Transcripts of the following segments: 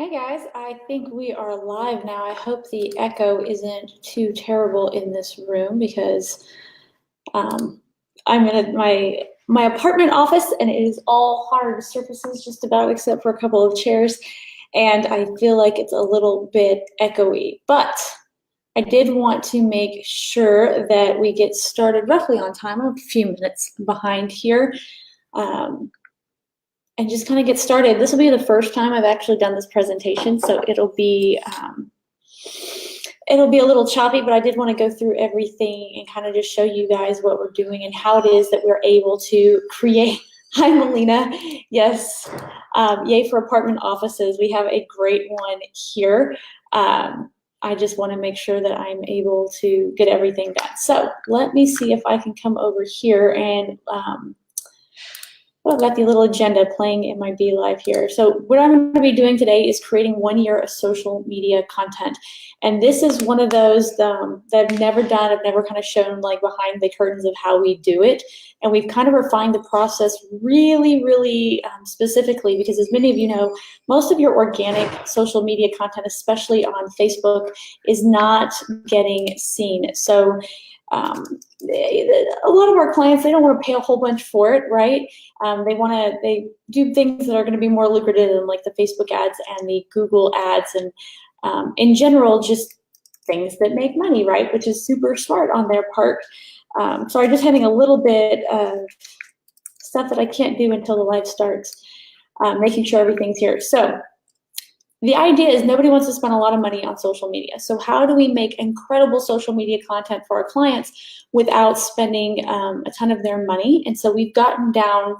Hey guys, I think we are live now. I hope the echo isn't too terrible in this room because I'm in my apartment office and it is all hard surfaces just about except for a couple of chairs, and I feel like it's a little bit echoey. But I did want to make sure that we get started roughly on time. I'm a few minutes behind here. Um, and just kind of get started. This will be the first time I've actually done this presentation, so it'll be a little choppy, but I did want to go through everything and kind of just show you guys what we're doing and how it is that we're able to create. Hi, Melina. Yes, yay for apartment offices. We have a great one here. I just want to make sure that I'm able to get everything done. So let me see if I can come over here and well, I've got the little agenda playing in my Be Live here. So what I'm going to be doing today is creating 1 year of social media content. And this is one of those that I've never done. I've never kind of shown like behind the curtains of how we do it. And we've kind of refined the process really specifically because, as many of you know, most of your organic social media content, especially on Facebook, is not getting seen. So a lot of our clients, they don't want to pay a whole bunch for it, right? They do things that are going to be more lucrative than like the Facebook ads and the Google ads, and in general, just things that make money, right? Which is super smart on their part. So I'm just having a little bit of stuff that I can't do until the live starts, making sure everything's here. So the idea is nobody wants to spend a lot of money on social media. So how do we make incredible social media content for our clients without spending a ton of their money? And so we've gotten down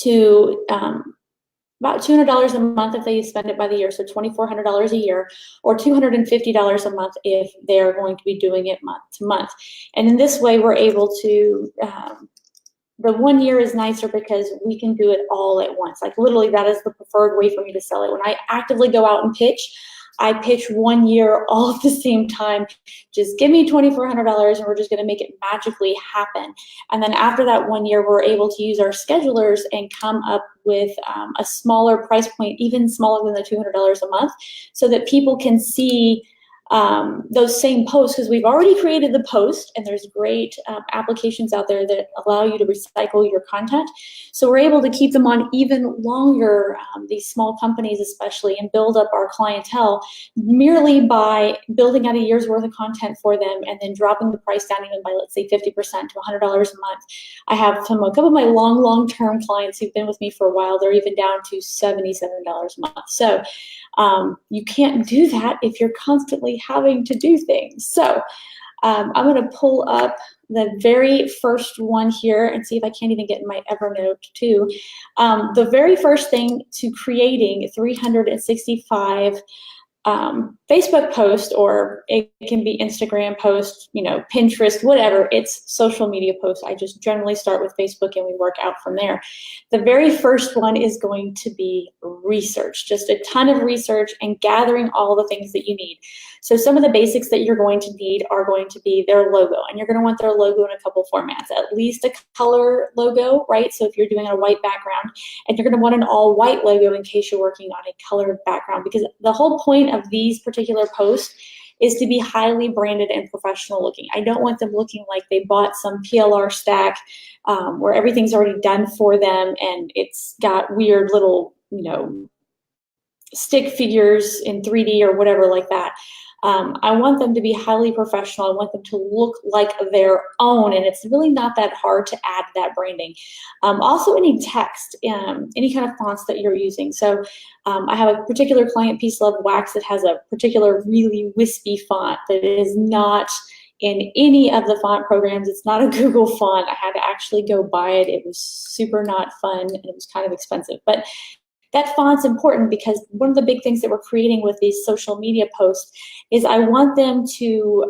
to about $200 a month if they spend it by the year, so $2,400 a year, or $250 a month if they're going to be doing it month to month. And in this way, we're able to the 1 year is nicer because we can do it all at once. Like literally that is the preferred way for me to sell it. When I actively go out and pitch, I pitch 1 year all at the same time. Just give me $2,400 and we're just gonna make it magically happen. And then after that 1 year, we're able to use our schedulers and come up with a smaller price point, even smaller than the $200 a month, so that people can see those same posts, because we've already created the post and there's great applications out there that allow you to recycle your content. So we're able to keep them on even longer, these small companies especially, and build up our clientele merely by building out a year's worth of content for them and then dropping the price down even by, let's say, 50% to $100 a month. I have a couple of my long-term clients who've been with me for a while. They're even down to $77 a month. So you can't do that if you're constantly having to do things. So I'm going to pull up the very first one here and see if I can't even get in my Evernote too. The very first thing to creating 365 Facebook post, or it can be Instagram post, Pinterest, whatever. It's social media posts. I just generally start with Facebook and we work out from there. The very first one is going to be research, just a ton of research and gathering all the things that you need. So some of the basics that you're going to need are going to be their logo, and you're going to want their logo in a couple formats, at least a color logo, right? So if you're doing a white background, and you're going to want an all white logo in case you're working on a colored background, because the whole point of these particular posts is to be highly branded and professional looking. I don't want them looking like they bought some PLR stack where everything's already done for them and it's got weird little, stick figures in 3D or whatever like that. I want them to be highly professional. I want them to look like their own, and it's really not that hard to add that branding. Also, any text, any kind of fonts that you're using. So I have a particular client, Peace Love Wax, that has a particular really wispy font that is not in any of the font programs. It's not a Google font. I had to actually go buy it. It was super not fun, and it was kind of expensive. But that font's important because one of the big things that we're creating with these social media posts is I want them to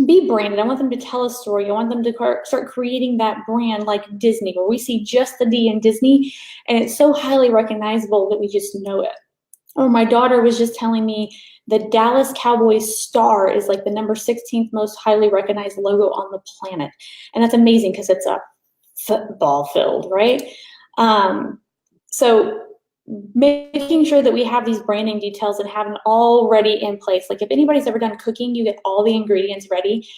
be branded. I want them to tell a story. I want them to start creating that brand like Disney, where we see just the D in Disney, and it's so highly recognizable that we just know it. Or my daughter was just telling me the Dallas Cowboys star is like the number 16th most highly recognized logo on the planet. And that's amazing because it's a football field, right? So making sure that we have these branding details and have them already in place. Like if anybody's ever done cooking, you get all the ingredients ready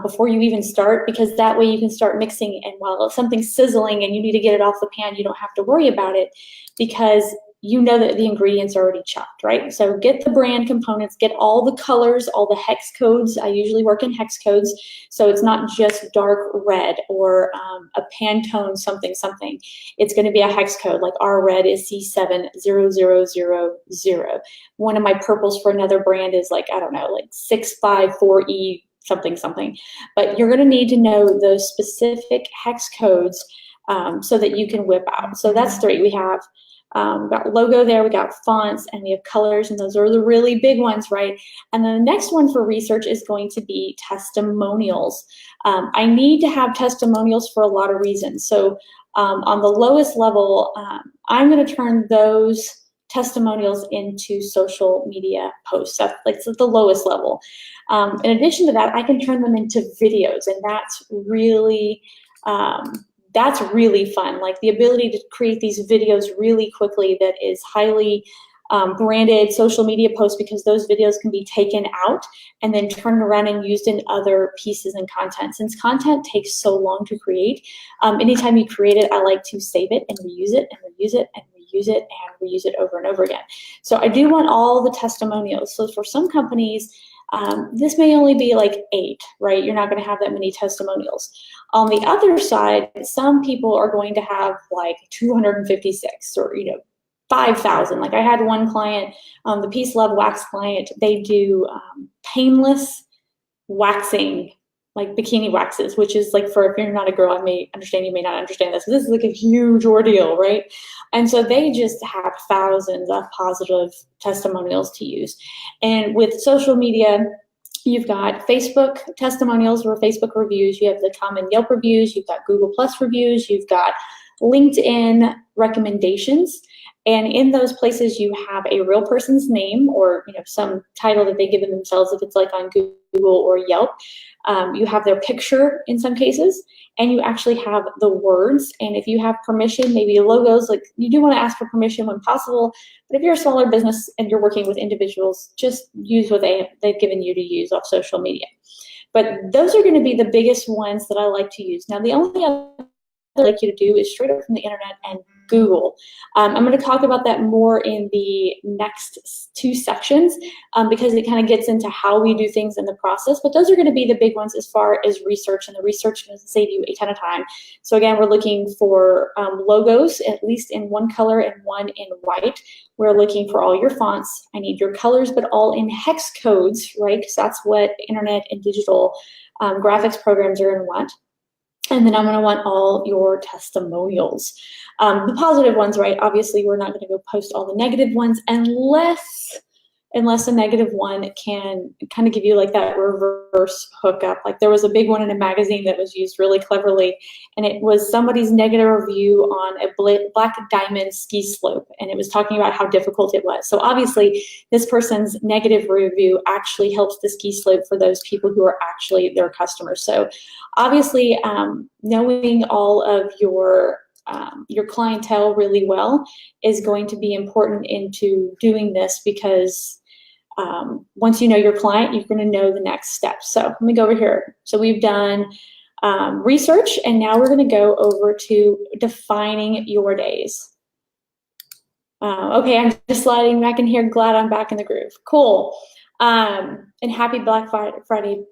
before you even start, because that way you can start mixing. And while something's sizzling and you need to get it off the pan, you don't have to worry about it, because you know that the ingredients are already chopped, right? So get the brand components, get all the colors, all the hex codes. I usually work in hex codes, so it's not just dark red or a Pantone something something. It's going to be a hex code, like our red is C70000. One of my purples for another brand is like, I don't know, like 654E something something. But you're going to need to know those specific hex codes so that you can whip out. So that's 3. We have we've got logo there, we got fonts, and we have colors, and those are the really big ones, right? And then the next one for research is going to be testimonials. I need to have testimonials for a lot of reasons. So on the lowest level, I'm going to turn those testimonials into social media posts. That's like the lowest level. In addition to that, I can turn them into videos, and that's really fun. Like the ability to create these videos really quickly that is highly branded social media posts, because those videos can be taken out and then turned around and used in other pieces and content. Since content takes so long to create, anytime you create it, I like to save it and reuse it and reuse it and reuse it and reuse it over and over again. So I do want all the testimonials. So for some companies, this may only be like 8, right? You're not going to have that many testimonials. On the other side, some people are going to have like 256 or 5,000. Like I had one client, the Peace Love Wax client, they do painless waxing, like bikini waxes, which is like, for if you're not a girl, I may understand, you may not understand this. This is like a huge ordeal, right? And so they just have thousands of positive testimonials to use. And with social media, you've got Facebook testimonials or Facebook reviews. You have the common Yelp reviews. You've got Google Plus reviews. You've got LinkedIn recommendations. And in those places, you have a real person's name or some title that they give themselves if it's like on Google or Yelp. You have their picture in some cases, and you actually have the words. And if you have permission, maybe logos, like you do want to ask for permission when possible. But if you're a smaller business and you're working with individuals, just use what they've given you to use off social media. But those are going to be the biggest ones that I like to use. Now, the only other I'd like you to do is straight up from the internet and Google. I'm going to talk about that more in the next 2 sections because it kind of gets into how we do things in the process. But those are going to be the big ones as far as research, and the research is going to save you a ton of time. So again, we're looking for logos, at least in one color and one in white. We're looking for all your fonts. I need your colors, but all in hex codes, right? Because that's what internet and digital graphics programs are going to want. And then I'm going to want all your testimonials. The positive ones, right? Obviously, we're not going to go post all the negative ones unless a negative one can kind of give you like that reverse hookup. Like there was a big one in a magazine that was used really cleverly, and it was somebody's negative review on a Black Diamond ski slope, and it was talking about how difficult it was. So obviously, this person's negative review actually helps the ski slope for those people who are actually their customers. So obviously, knowing all of your clientele really well is going to be important into doing this, because once you know your client, you're going to know the next steps. So let me go over here. So we've done research, and now we're going to go over to defining your days. Okay, I'm just sliding back in here. Glad I'm back in the groove. Cool. And happy Black Friday.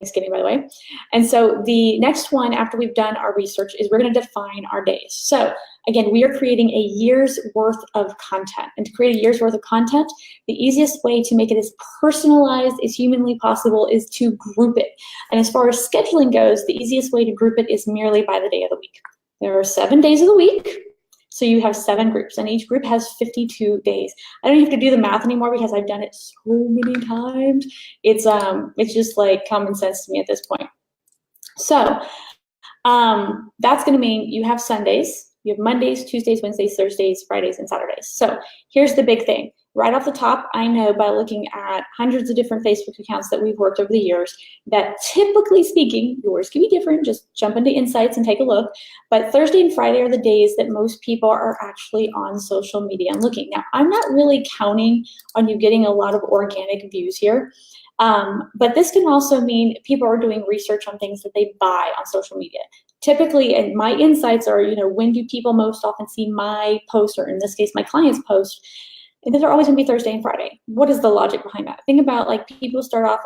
Thanksgiving, by the way. And so the next one after we've done our research is we're going to define our days. So again, we are creating a year's worth of content. And to create a year's worth of content, the easiest way to make it as personalized as humanly possible is to group it. And as far as scheduling goes, the easiest way to group it is merely by the day of the week. There are 7 days of the week. So you have 7 groups, and each group has 52 days. I don't have to do the math anymore because I've done it so many times. It's just like common sense to me at this point. So that's going to mean you have Sundays, you have Mondays, Tuesdays, Wednesdays, Thursdays, Fridays, and Saturdays. So here's the big thing. Right off the top, I know by looking at hundreds of different Facebook accounts that we've worked over the years that typically speaking, yours can be different, just jump into Insights and take a look, but Thursday and Friday are the days that most people are actually on social media and looking. Now, I'm not really counting on you getting a lot of organic views here, but this can also mean people are doing research on things that they buy on social media. Typically, and my insights are, when do people most often see my post, or in this case, my client's post? And those are always going to be Thursday and Friday. What is the logic behind that? Think about, like, people start off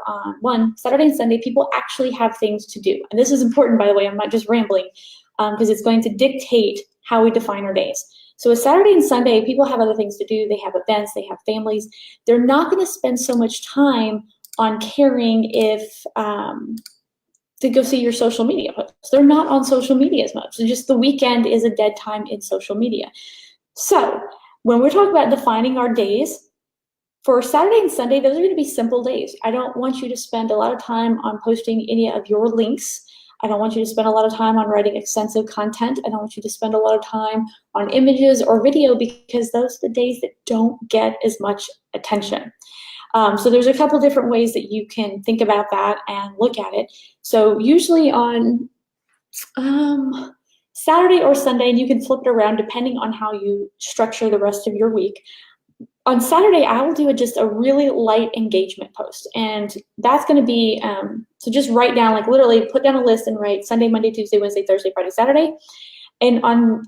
on Saturday and Sunday. People actually have things to do. And this is important, by the way. I'm not just rambling, because it's going to dictate how we define our days. So a Saturday and Sunday, people have other things to do. They have events. They have families. They're not going to spend so much time on caring if to go see your social media posts. They're not on social media as much. So just the weekend is a dead time in social media. So when we're talking about defining our days, for Saturday and Sunday, those are going to be simple days. I don't want you to spend a lot of time on posting any of your links. I don't want you to spend a lot of time on writing extensive content. I don't want you to spend a lot of time on images or video, because those are the days that don't get as much attention. So there's a couple different ways that you can think about that and look at it. So usually on Saturday or Sunday, and you can flip it around depending on how you structure the rest of your week. On Saturday, I will do just a really light engagement post. And that's going to be, so just write down, like literally put down a list and write Sunday, Monday, Tuesday, Wednesday, Thursday, Friday, Saturday. And on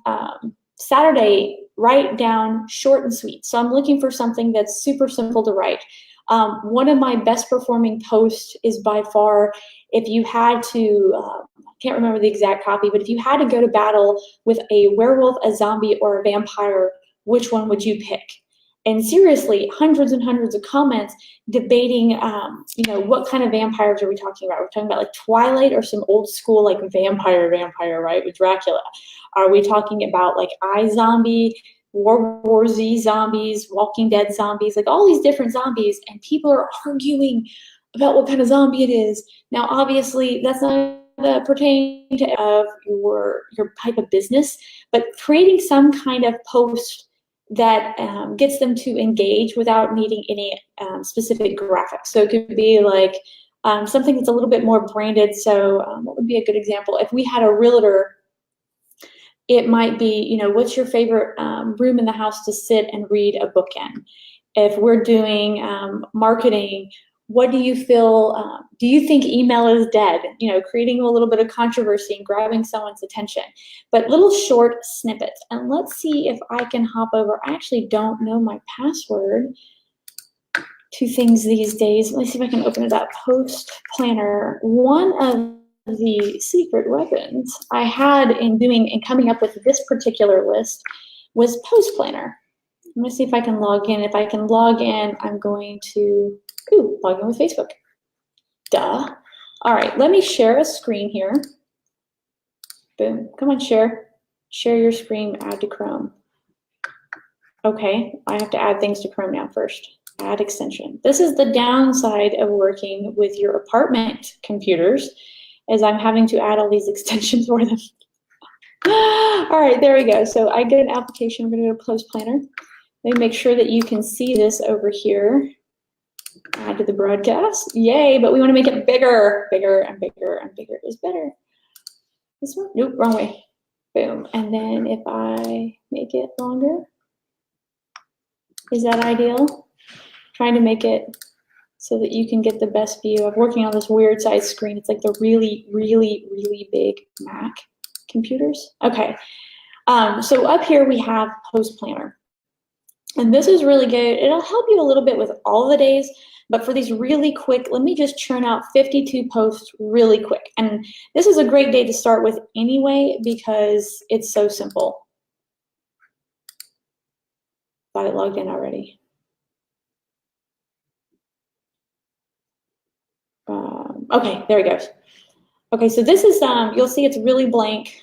Saturday, write down short and sweet. So I'm looking for something that's super simple to write. One of my best performing posts is by far, if you had to, I can't remember the exact copy, but if you had to go to battle with a werewolf, a zombie, or a vampire, which one would you pick? And seriously, hundreds and hundreds of comments debating, what kind of vampires are we talking about? We're talking about like Twilight or some old school like vampire, right, with Dracula. Are we talking about like iZombie, World War Z zombies, Walking Dead zombies, like all these different zombies, and people are arguing about what kind of zombie it is. Now, obviously, that's not pertaining to your type of business, but creating some kind of post that gets them to engage without needing any specific graphics. So it could be like something that's a little bit more branded. So what would be a good example? If we had a realtor, it might be, what's your favorite room in the house to sit and read a book in? If we're doing marketing, what do you feel, do you think email is dead? Creating a little bit of controversy and grabbing someone's attention, but little short snippets. And let's see if I can hop over. I actually don't know my password to things these days. Let me see if I can open it up. Post Planner. One of the secret weapons I had in doing and coming up with this particular list was Post Planner. Let me see if I can log in. If I can log in, I'm going to log in with Facebook. Duh. All right, let me share a screen here. Boom. Come on, share. Share your screen, add to Chrome. Okay, I have to add things to Chrome now first. Add extension. This is the downside of working with your apartment computers, as I'm having to add all these extensions for them. All right, there we go. So I get an application. I'm going to go to Post Planner. Let me make sure that you can see this over here. Add to the broadcast. Yay, but we want to make it bigger. Bigger and bigger and bigger is better. This one? Nope, wrong way. Boom. And then if I make it longer, is that ideal? Trying to make it so that you can get the best view. I'm working on this weird size screen. It's like the really, really, really big Mac computers. Okay, so up here we have Post Planner. And this is really good. It'll help you a little bit with all the days, but for these really quick, let me just churn out 52 posts really quick. And this is a great day to start with anyway, because it's so simple. Got it logged in already. Okay, there it goes. Okay, so this is, you'll see it's really blank.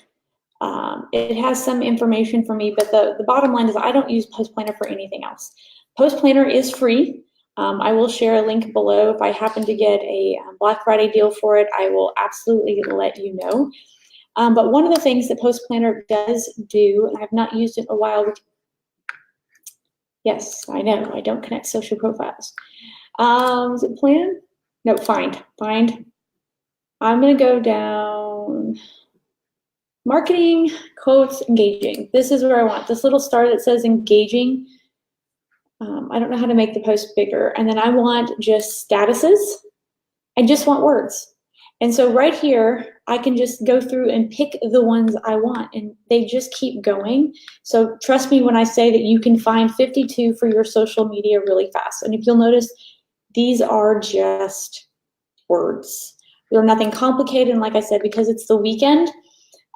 It has some information for me, but the bottom line is I don't use Post Planner for anything else. Post Planner is free. I will share a link below. If I happen to get a Black Friday deal for it, I will absolutely let you know. But one of the things that Post Planner does do, and I've not used it in a while, Yes, I know, I don't connect social profiles. Is it plan? No, find. I'm gonna go down marketing, quotes, engaging. This is where I want this little star that says engaging. I don't know how to make the post bigger. And then I want just statuses. I just want words. And so right here, I can just go through and pick the ones I want, and they just keep going. So trust me when I say that you can find 52 for your social media really fast. And if you'll notice, these are just words. They're nothing complicated. And like I said, because it's the weekend,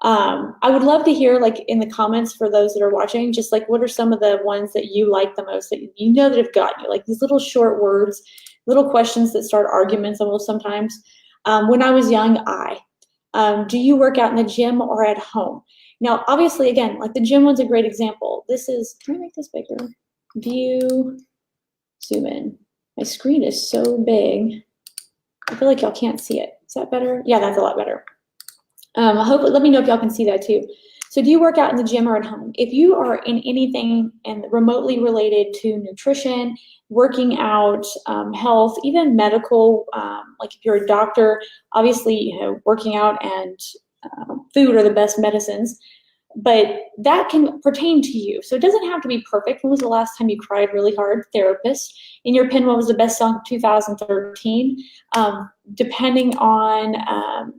I would love to hear, like, in the comments for those that are watching, just like what are some of the ones that you like the most, that you know that have gotten you, like these little short words, little questions that start arguments almost sometimes. When I was young, do you work out in the gym or at home? Now, obviously, again, like the gym one's a great example. This is, can I make this bigger? View, zoom in. My screen is so big. I feel like y'all can't see it. Is that better? Yeah, that's a lot better. Let me know if y'all can see that too. So do you work out in the gym or at home? If you are in anything and remotely related to nutrition, working out, health, even medical, like if you're a doctor, obviously, working out and food are the best medicines, but that can pertain to you. So it doesn't have to be perfect. When was the last time you cried really hard? Therapist. In your opinion, what was the best song of 2013? Depending on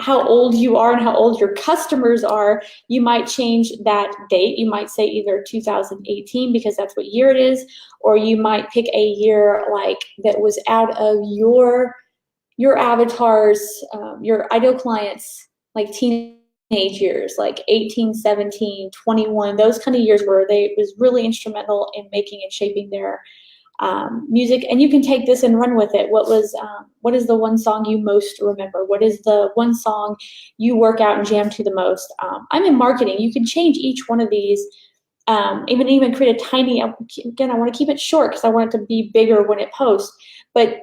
how old you are and how old your customers are, you might change that date. You might say either 2018 because that's what year it is, or you might pick a year like that was out of your avatars, your ideal clients, like teenage years, like 18, 17, 21, those kind of years where they was really instrumental in making and shaping their music. And you can take this and run with it. What is the one song you most remember? What is the one song you work out and jam to the most? I'm in marketing. You can change each one of these, even create a tiny, again, I want to keep it short because I want it to be bigger when it posts, but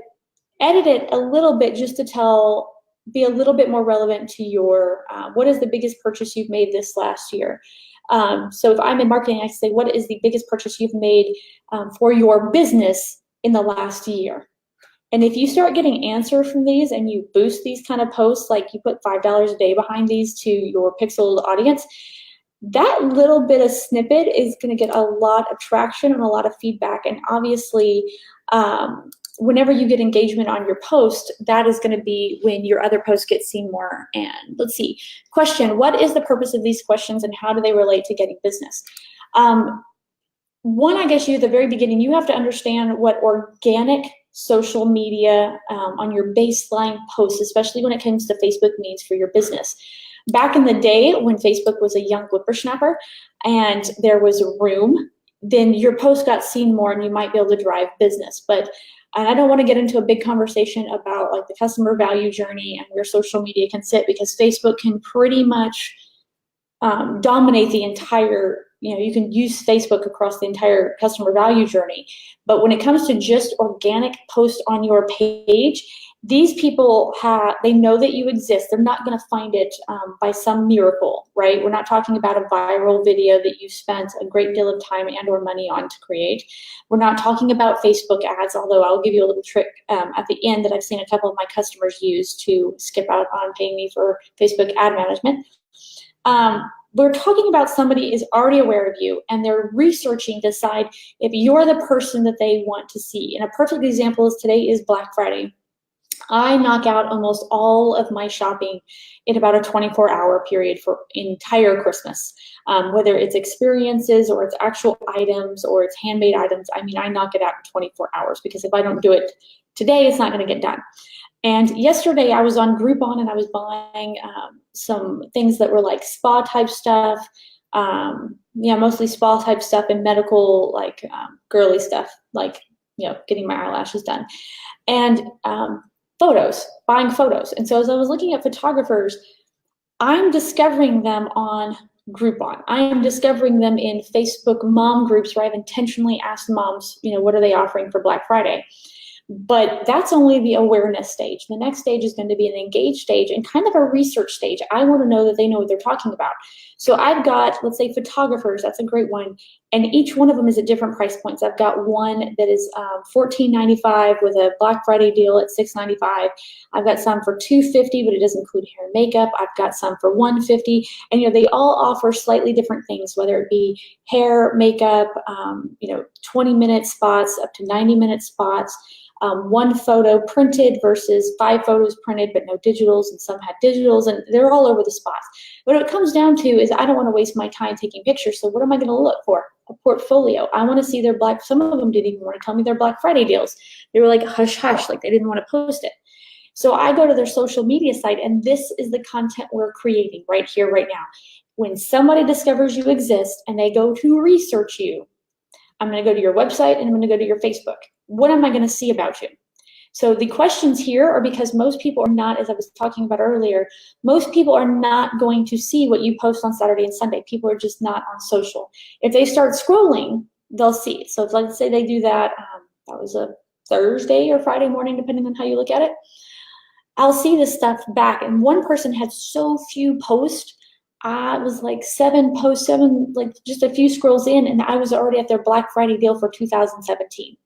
edit it a little bit just to be a little bit more relevant to your, what is the biggest purchase you've made this last year? So if I'm in marketing, I say, what is the biggest purchase you've made for your business in the last year? And if you start getting answers from these and you boost these kind of posts, like you put $5 a day behind these to your pixeled audience, that little bit of snippet is going to get a lot of traction and a lot of feedback. And obviously, whenever you get engagement on your post, that is going to be when your other posts get seen more. And let's see, question, what is the purpose of these questions and how do they relate to getting business? One, I guess at the very beginning, you have to understand what organic social media on your baseline posts, especially when it comes to Facebook, means for your business. Back in the day when Facebook was a young whippersnapper and there was room, then your post got seen more and you might be able to drive business. And I don't want to get into a big conversation about like the customer value journey and where social media can sit, because Facebook can pretty much dominate the entire, you can use Facebook across the entire customer value journey. But when it comes to just organic posts on your page, these people they know that you exist. They're not going to find it by some miracle, right? We're not talking about a viral video that you spent a great deal of time and or money on to create. We're not talking about Facebook ads, although I'll give you a little trick at the end that I've seen a couple of my customers use to skip out on paying me for Facebook ad management. We're talking about somebody is already aware of you and they're researching to decide if you're the person that they want to see. And a perfect example is today is Black Friday. I knock out almost all of my shopping in about a 24-hour period for entire Christmas, whether it's experiences or it's actual items or it's handmade items. I mean, I knock it out in 24 hours because if I don't do it today, it's not going to get done. And yesterday I was on Groupon and I was buying some things that were like spa type stuff, mostly spa type stuff and medical, like girly stuff, like, getting my eyelashes done. And buying photos. And so as I was looking at photographers, I'm discovering them on Groupon. I am discovering them in Facebook mom groups where I've intentionally asked moms, what are they offering for Black Friday? But that's only the awareness stage. The next stage is going to be an engaged stage and kind of a research stage. I want to know that they know what they're talking about. So I've got, let's say, photographers, that's a great one, And each one of them is at different price points. I've got one that is $14.95 with a Black Friday deal at $6.95. I've got some for $2.50, but it doesn't include hair and makeup. I've got some for $1.50, and they all offer slightly different things, whether it be hair, makeup, 20-minute spots up to 90-minute spots. One photo printed versus 5 photos printed, but no digitals, and some had digitals, and they're all over the spots. What it comes down to is I don't want to waste my time taking pictures, so what am I going to look for? A portfolio. I want to see their some of them didn't even want to tell me their Black Friday deals. They were like hush hush, like they didn't want to post it. So I go to their social media site, and this is the content we're creating right here, right now. When somebody discovers you exist and they go to research you, I'm going to go to your website and I'm going to go to your Facebook. What am I going to see about you? So the questions here are because most people are not, as I was talking about earlier, most people are not going to see what you post on Saturday and Sunday. People are just not on social. If they start scrolling, they'll see it. So let's say they do that, that was a Thursday or Friday morning, depending on how you look at it. I'll see this stuff back. And one person had so few posts. I was like 7 posts, like just a few scrolls in, and I was already at their Black Friday deal for 2017.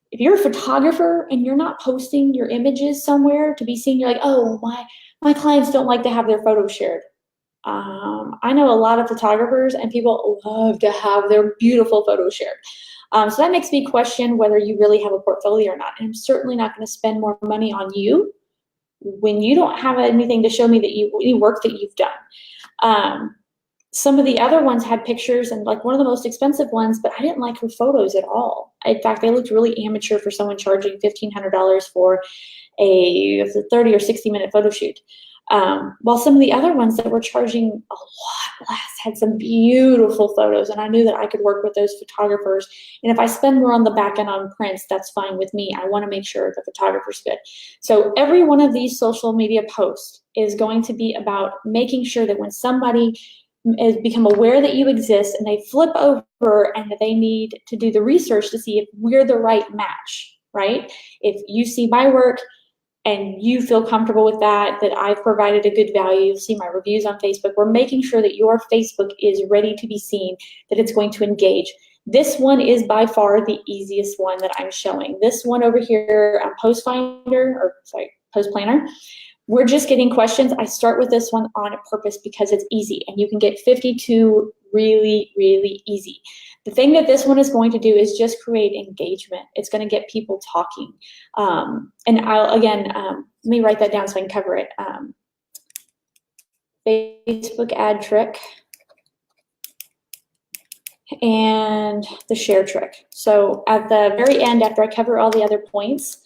If you're a photographer and you're not posting your images somewhere to be seen, you're like, oh, my clients don't like to have their photos shared. I know a lot of photographers, and people love to have their beautiful photos shared. So that makes me question whether you really have a portfolio or not. And I'm certainly not going to spend more money on you when you don't have anything to show me that any work that you've done. Some of the other ones had pictures, and like one of the most expensive ones, but I didn't like her photos at all. In fact, they looked really amateur for someone charging $1,500 for a 30 or 60-minute photo shoot. While some of the other ones that were charging a lot less had some beautiful photos, and I knew that I could work with those photographers. And if I spend more on the back end on prints, that's fine with me. I want to make sure the photographer's good. So every one of these social media posts is going to be about making sure that when somebody has become aware that you exist and they flip over and that they need to do the research to see if we're the right match, right? If you see my work and you feel comfortable with that I've provided a good value, you'll see my reviews on Facebook. We're making sure that your Facebook is ready to be seen, that it's going to engage. This one is by far the easiest one that I'm showing. This one over here, Post Planner. We're just getting questions. I start with this one on purpose because it's easy, and you can get 52 really, really easy. The thing that this one is going to do is just create engagement. It's going to get people talking. And I'll, again, let me write that down so I can cover it. Facebook ad trick and the share trick. So at the very end, after I cover all the other points,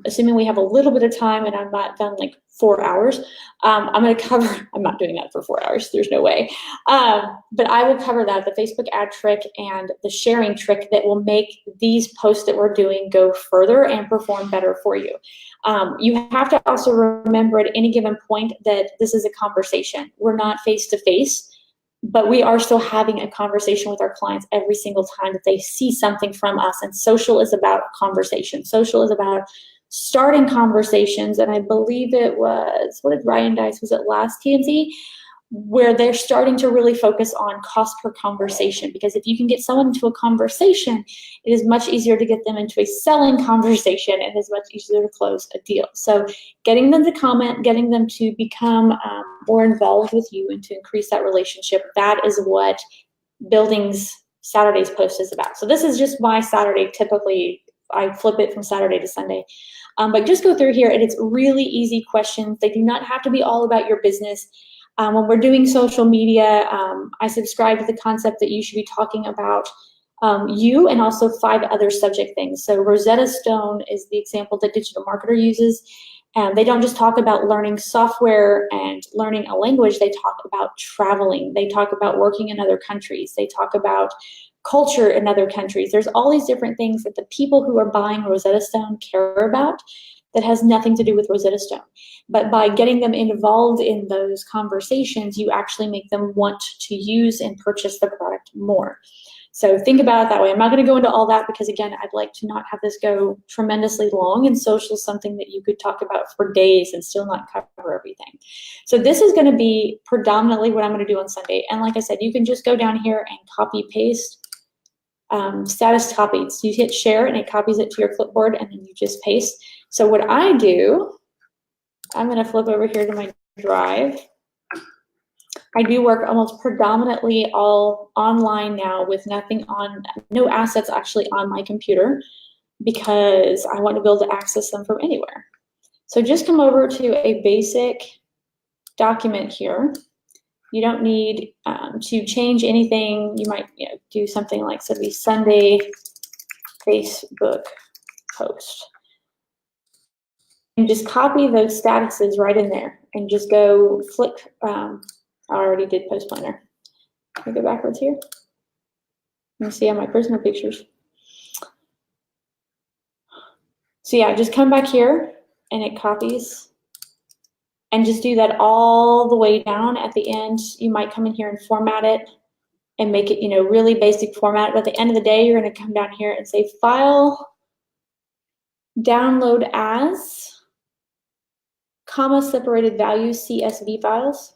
assuming we have a little bit of time and I'm not done like 4 hours, I'm going to cover, I'm not doing that for 4 hours, there's no way. But I will cover that, the Facebook ad trick and the sharing trick that will make these posts that we're doing go further and perform better for you. You have to also remember at any given point that this is a conversation. We're not face-to-face, but we are still having a conversation with our clients every single time that they see something from us. And social is about conversation. Social is about starting conversations. And I believe it was, what did Ryan Dice, was it last TNC? Where they're starting to really focus on cost per conversation. Because if you can get someone into a conversation, it is much easier to get them into a selling conversation, and it is much easier to close a deal. So getting them to comment, getting them to become more involved with you and to increase that relationship, that is what Buildings Saturday's post is about. So this is just my Saturday. Typically, I flip it from Saturday to Sunday. But just go through here, and it's really easy questions. They do not have to be all about your business. When we're doing social media, I subscribe to the concept that you should be talking about you and also 5 other subject things. So Rosetta Stone is the example that Digital Marketer uses. They don't just talk about learning software and learning a language. They talk about traveling. They talk about working in other countries. They talk about culture in other countries. There's all these different things that the people who are buying Rosetta Stone care about that has nothing to do with Rosetta Stone. But by getting them involved in those conversations, you actually make them want to use and purchase the product more. So think about it that way. I'm not going to go into all that because, again, I'd like to not have this go tremendously long, and social is something that you could talk about for days and still not cover everything. So this is going to be predominantly what I'm going to do on Sunday. And like I said, you can just go down here and copy paste status copied. So you hit share and it copies it to your clipboard and then you just paste. So what I do, I'm going to flip over here to my drive. I do work almost predominantly all online now with no assets actually on my computer because I want to be able to access them from anywhere. So just come over to a basic document here. You don't need to change anything. You might do something like, so the Sunday Facebook post. And just copy those statuses right in there and just go flick. I already did post planner. Let me go backwards here. Let me see on my personal pictures. So yeah, just come back here and it copies. And just do that all the way down. At the end, you might come in here and format it and make it, really basic format. But at the end of the day, you're going to come down here and say File, Download As, comma separated values, CSV files.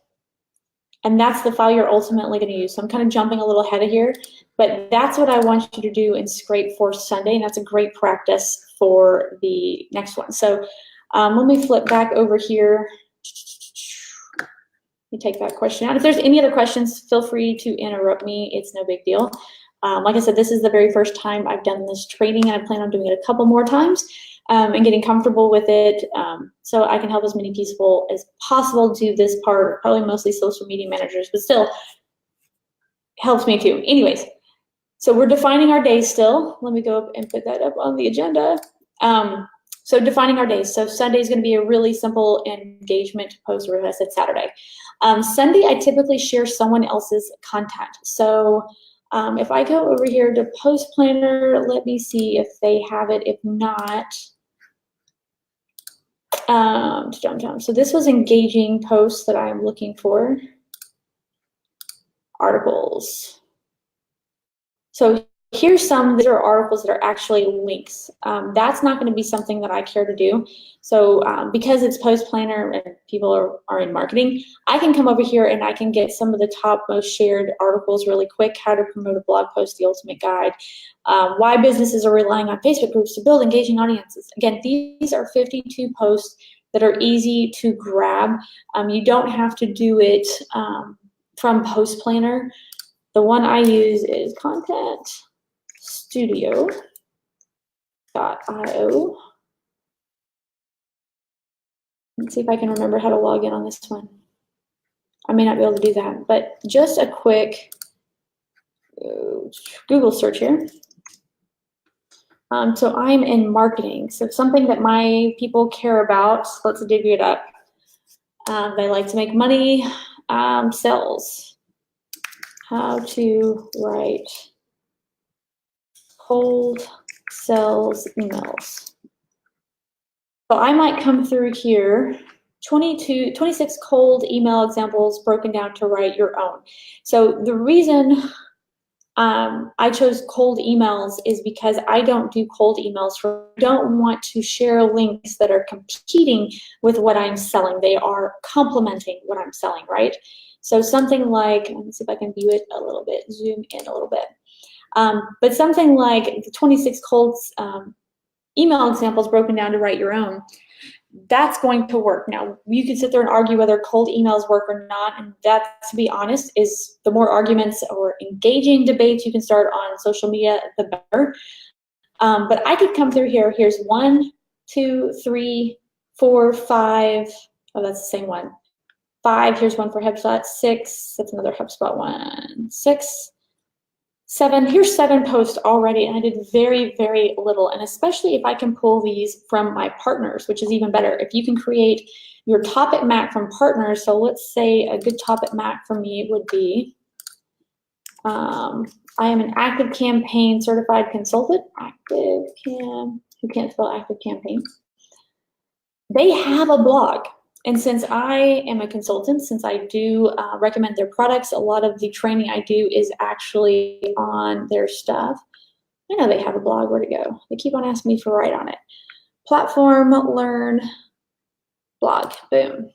And that's the file you're ultimately going to use. So I'm kind of jumping a little ahead of here, but that's what I want you to do in Scrape for Sunday, and that's a great practice for the next one. So let me flip back over here. Let me take that question out. If there's any other questions, feel free to interrupt me. It's no big deal. Like I said, this is the very first time I've done this training, and I plan on doing it a couple more times and getting comfortable with it so I can help as many people as possible do this part, probably mostly social media managers, but still helps me too. Anyways, so we're defining our days still. Let me go up and put that up on the agenda. So defining our days. So Sunday is going to be a really simple engagement post, or as I said, Saturday. Sunday, I typically share someone else's content. So if I go over here to Post Planner, let me see if they have it. If not, so this was engaging posts that I'm looking for. Articles. So here's some that are articles that are actually links. That's not going to be something that I care to do. So because it's Post Planner and people are in marketing, I can come over here and I can get some of the top most shared articles really quick. How to promote a blog post, the ultimate guide. Why businesses are relying on Facebook groups to build engaging audiences. Again, these are 52 posts that are easy to grab. You don't have to do it from Post Planner. The one I use is contentstudio.io. Let's see if I can remember how to log in on this one. I may not be able to do that, but just a quick Google search here. So I'm in marketing, so something that my people care about. Let's divvy it up. They like to make money. Sales. How to write cold sales emails. So I might come through here, 26 cold email examples broken down to write your own. So the reason I chose cold emails is because I don't do cold emails. I don't want to share links that are competing with what I'm selling. They are complementing what I'm selling, right? So something like, let me see if I can view it a little bit, zoom in a little bit. But something like the 26 cold email examples broken down to write your own, that's going to work. Now, you can sit there and argue whether cold emails work or not, and that, to be honest, is the more arguments or engaging debates you can start on social media, the better. But I could come through here. Here's 1, 2, 3, 4, 5. Oh, that's the same one. 5, here's one for HubSpot. 6, that's another HubSpot one. 6, 7, here's 7 posts already, and I did very, very little. And especially if I can pull these from my partners, which is even better. If you can create your topic map from partners, so let's say a good topic map for me would be, I am an ActiveCampaign certified consultant. Who can't spell ActiveCampaign? They have a blog. And since I am a consultant, since I do recommend their products, a lot of the training I do is actually on their stuff. I know they have a blog. Where'd it go? They keep on asking me for write on it. Platform, learn, blog, boom.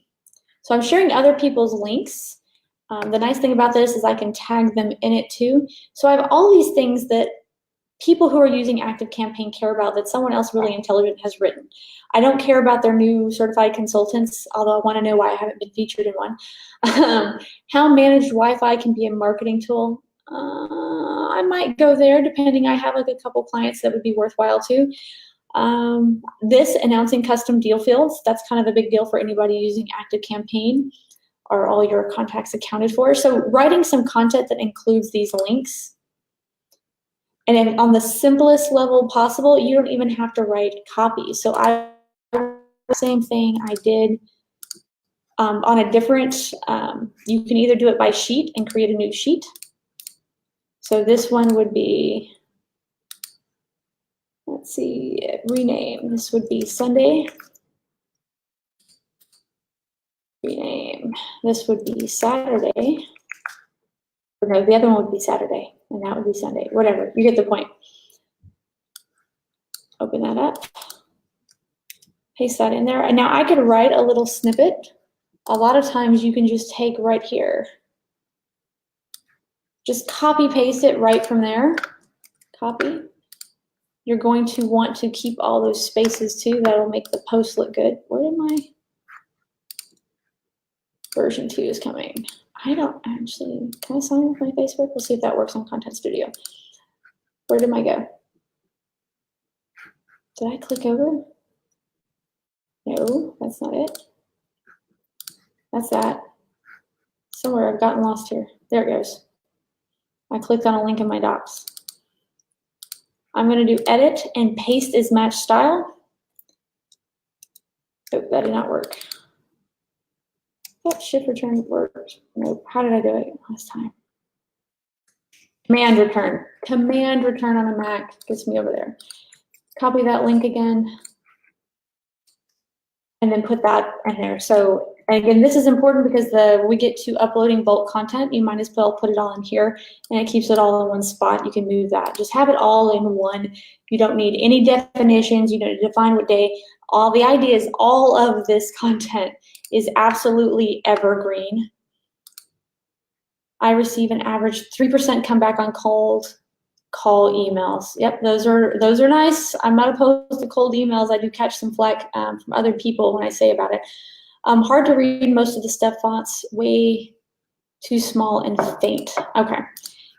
So I'm sharing other people's links. The nice thing about this is I can tag them in it too. So I have all these things that people who are using ActiveCampaign care about that someone else really intelligent has written. I don't care about their new certified consultants, although I want to know why I haven't been featured in one. How managed Wi-Fi can be a marketing tool. I might go there depending. I have like a couple clients that would be worthwhile too. This announcing custom deal fields, that's kind of a big deal for anybody using ActiveCampaign. Are all your contacts accounted for? So writing some content that includes these links. And then on the simplest level possible, you don't even have to write copy. So same thing I did on a different, you can either do it by sheet and create a new sheet. So this one would be, let's see, rename. This would be Sunday. Rename. This would be Saturday. No, the other one would be Saturday, and that would be Sunday. Whatever, you get the point. Open that up. Paste that in there. And now I could write a little snippet. A lot of times you can just take right here. Just copy paste it right from there. Copy. You're going to want to keep all those spaces too. That'll make the post look good. Where did my version 2 is coming? I don't actually, can I sign in with my Facebook? We'll see if that works on Content Studio. Where did my go? Did I click over? No, that's not it. That's that. Somewhere I've gotten lost here. There it goes. I clicked on a link in my docs. I'm going to do edit and paste as match style. Oh, that did not work. That shift return worked. Nope. How did I do it last time? Command return. Command return on a Mac gets me over there. Copy that link again. And then put that in there. So again, this is important because we get to uploading bulk content. You might as well put it all in here, and it keeps it all in one spot. You can move that. Just have it all in one. You don't need any definitions. You don't define what day. All the idea is all of this content is absolutely evergreen. I receive an average 3% comeback on cold call emails. Yep, those are nice. I'm not opposed to cold emails. I do catch some flack from other people when I say about it. Hard to read most of the stuff fonts, way too small and faint. Okay.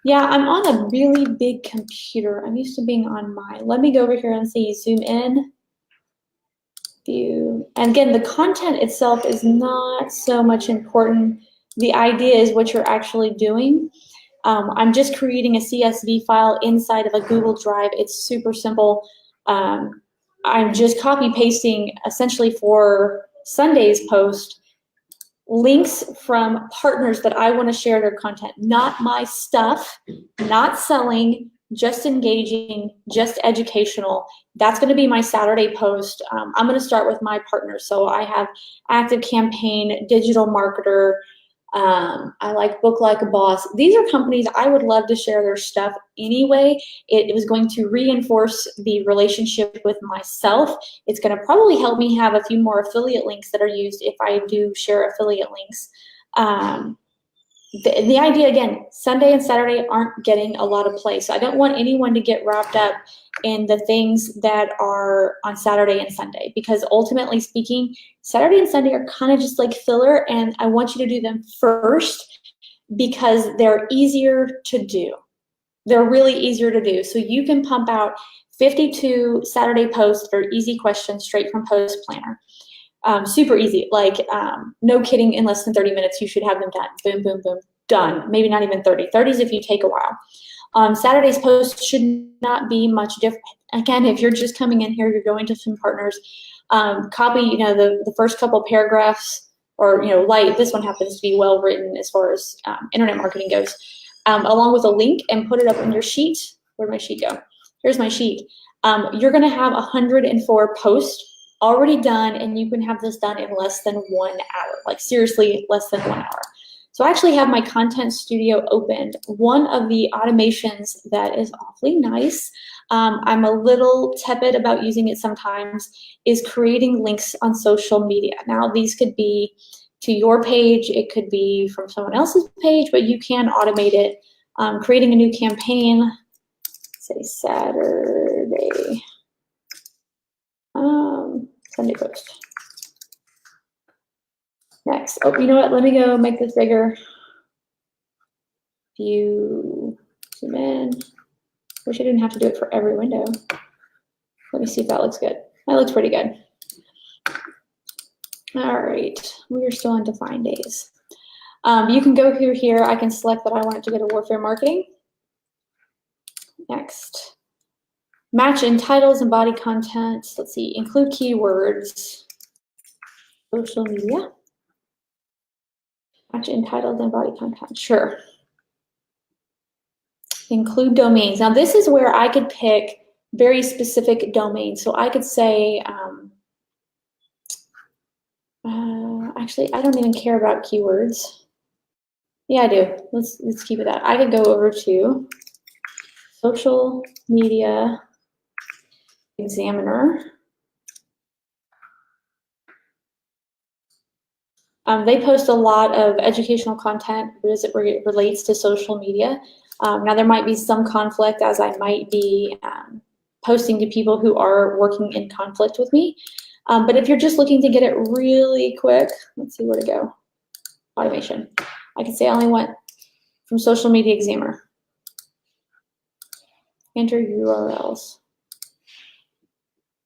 Yeah, I'm on a really big computer. I'm used to being on mine. Let me go over here and see, zoom in, view. And again, the content itself is not so much important. The idea is what you're actually doing. I'm just creating a CSV file inside of a Google Drive. It's super simple. I'm just copy pasting essentially for Sunday's post links from partners that I want to share their content, not my stuff, not selling, just engaging, just educational. That's going to be my Saturday post. I'm going to start with my partners. So I have ActiveCampaign, Digital Marketer, I like Book Like a Boss. These are companies I would love to share their stuff anyway. It was going to reinforce the relationship with myself. It's going to probably help me have a few more affiliate links that are used if I do share affiliate links. The idea, again, Sunday and Saturday aren't getting a lot of play. So I don't want anyone to get wrapped up in the things that are on Saturday and Sunday, because ultimately speaking, Saturday and Sunday are kind of just like filler, and I want you to do them first because they're easier to do. They're really easier to do. So you can pump out 52 Saturday posts for easy questions straight from Post Planner. Super easy, like no kidding, in less than 30 minutes, you should have them done. Boom, boom, boom, done. Maybe not even 30. 30s if you take a while. Saturday's post should not be much different. Again, if you're just coming in here, you're going to some partners, copy, the first couple paragraphs, or, this one happens to be well written as far as internet marketing goes, along with a link, and put it up in your sheet. Where'd my sheet go? Here's my sheet. You're gonna have 104 posts. already done, and you can have this done in less than 1 hour, like seriously less than 1 hour. So I actually have my Content Studio opened. One of the automations that is awfully nice, I'm a little tepid about using it sometimes, is creating links on social media. Now these could be to your page, it could be from someone else's page, but you can automate it. Creating a new campaign, say Saturday, Sunday post. Next, oh, you know what, let me go make this bigger. View, zoom in. Wish I didn't have to do it for every window. Let me see if that looks good. That looks pretty good. All right, we are still on defined days. You can go through here. I can select that I want it to go to Warfare Marketing. Next, match in titles and body content. Let's see, include keywords. Social media. Match in titles and body content, sure. Include domains. Now this is where I could pick very specific domains. So I could say, actually, I don't even care about keywords. Yeah, I do. Let's keep it that. I could go over to Social Media Examiner. They post a lot of educational content as it relates to social media. Now there might be some conflict, as I might be posting to people who are working in conflict with me. But if you're just looking to get it really quick, let's see where to go. Automation. I can say I only want from Social Media Examiner. Enter URLs.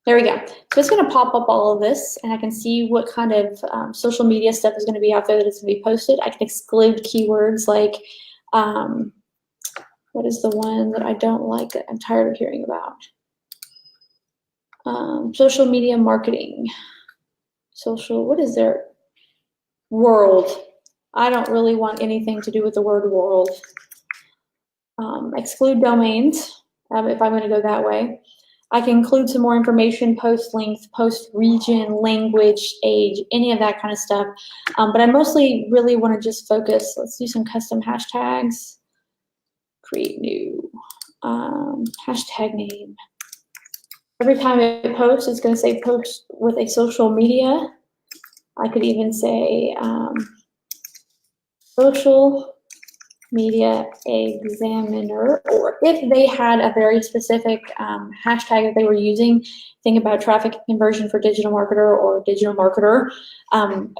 There we go. So it's going to pop up all of this, and I can see what kind of social media stuff is going to be out there that is going to be posted. I can exclude keywords like, what is the one that I don't like that I'm tired of hearing about? Social media marketing. Social, what is their world? I don't really want anything to do with the word world. Exclude domains, if I'm going to go that way. I can include some more information, post length, post region, language, age, any of that kind of stuff. But I mostly really want to just focus. Let's do some custom hashtags. Create new hashtag name. Every time it posts, it's going to say post with a social media. I could even say social media examiner, or if they had a very specific hashtag that they were think about traffic conversion for digital marketer or digital marketer.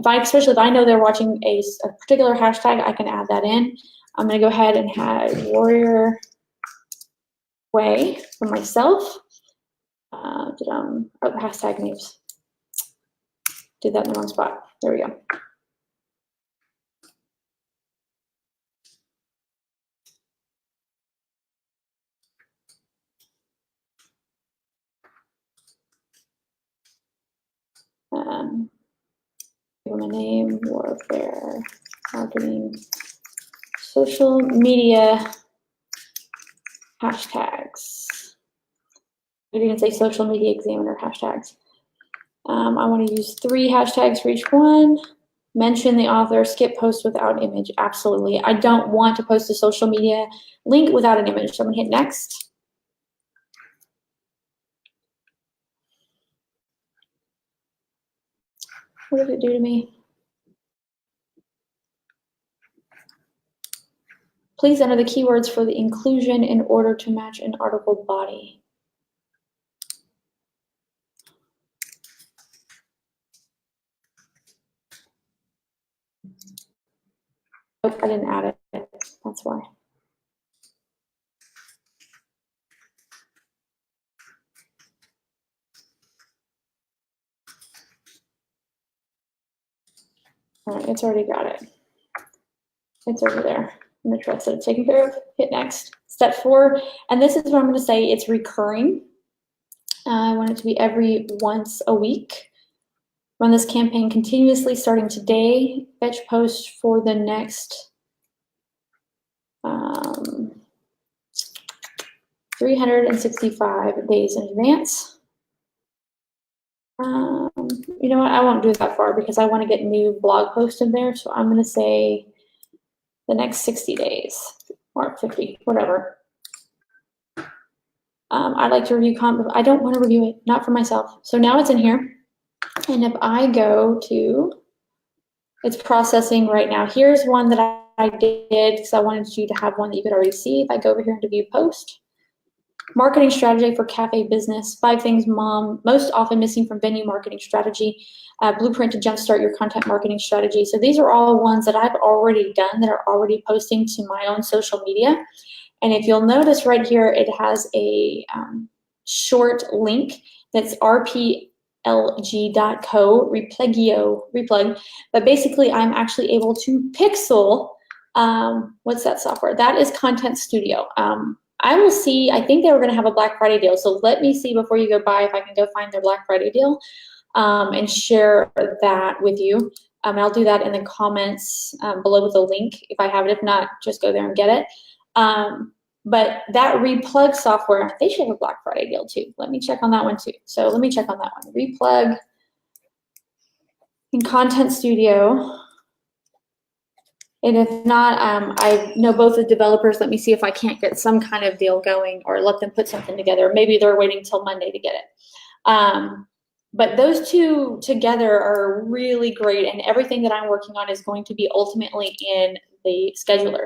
Especially if I know they're watching a particular hashtag, I can add that in. I'm going to go ahead and have Warrior Way for myself. Hashtag names. Did that in the wrong spot. There we go. Give them a name, Warfare Marketing, social media hashtags. You can say Social Media Examiner hashtags. I want to use 3 hashtags for each one. Mention the author, skip post without image. Absolutely. I don't want to post a social media link without an image. So I'm going to hit next. What did it do to me? Please enter the keywords for the inclusion in order to match an article body. Oh, I didn't add it. That's why. All right, it's already got it. It's over there. I'm gonna trust that it's taken care of. Hit next. Step 4, and this is what I'm gonna say, it's recurring. I want it to be every once a week. Run this campaign continuously starting today. Fetch post for the next 365 days in advance. You know what, I won't do that far because I want to get new blog posts in there. So I'm going to say the next 60 days or 50, whatever. I'd like to review content. I don't want to review it, not for myself. So now it's in here. And if I go to, it's processing right now. Here's one that I did because I wanted you to have one that you could already see. If I go over here into view post, marketing strategy for cafe business, 5 things mom most often missing from venue marketing strategy, blueprint to jumpstart your content marketing strategy. So these are all ones that I've already done that are already posting to my own social media. And if you'll notice right here, it has a short link that's rplg.co, replug. But basically, I'm actually able to pixel, what's that software? That is Content Studio. I will see, I think they were going to have a Black Friday deal. So let me see before you go buy if I can go find their Black Friday deal and share that with you. I'll do that in the comments below with a link if I have it. If not, just go there and get it. But that Replug software, they should have a Black Friday deal too. Let me check on that one too. So let me check on that one. Replug in Content Studio. And if not, I know both the developers. Let me see if I can't get some kind of deal going or let them put something together. Maybe they're waiting till Monday to get it. But those two together are really great, and everything that I'm working on is going to be ultimately in the scheduler.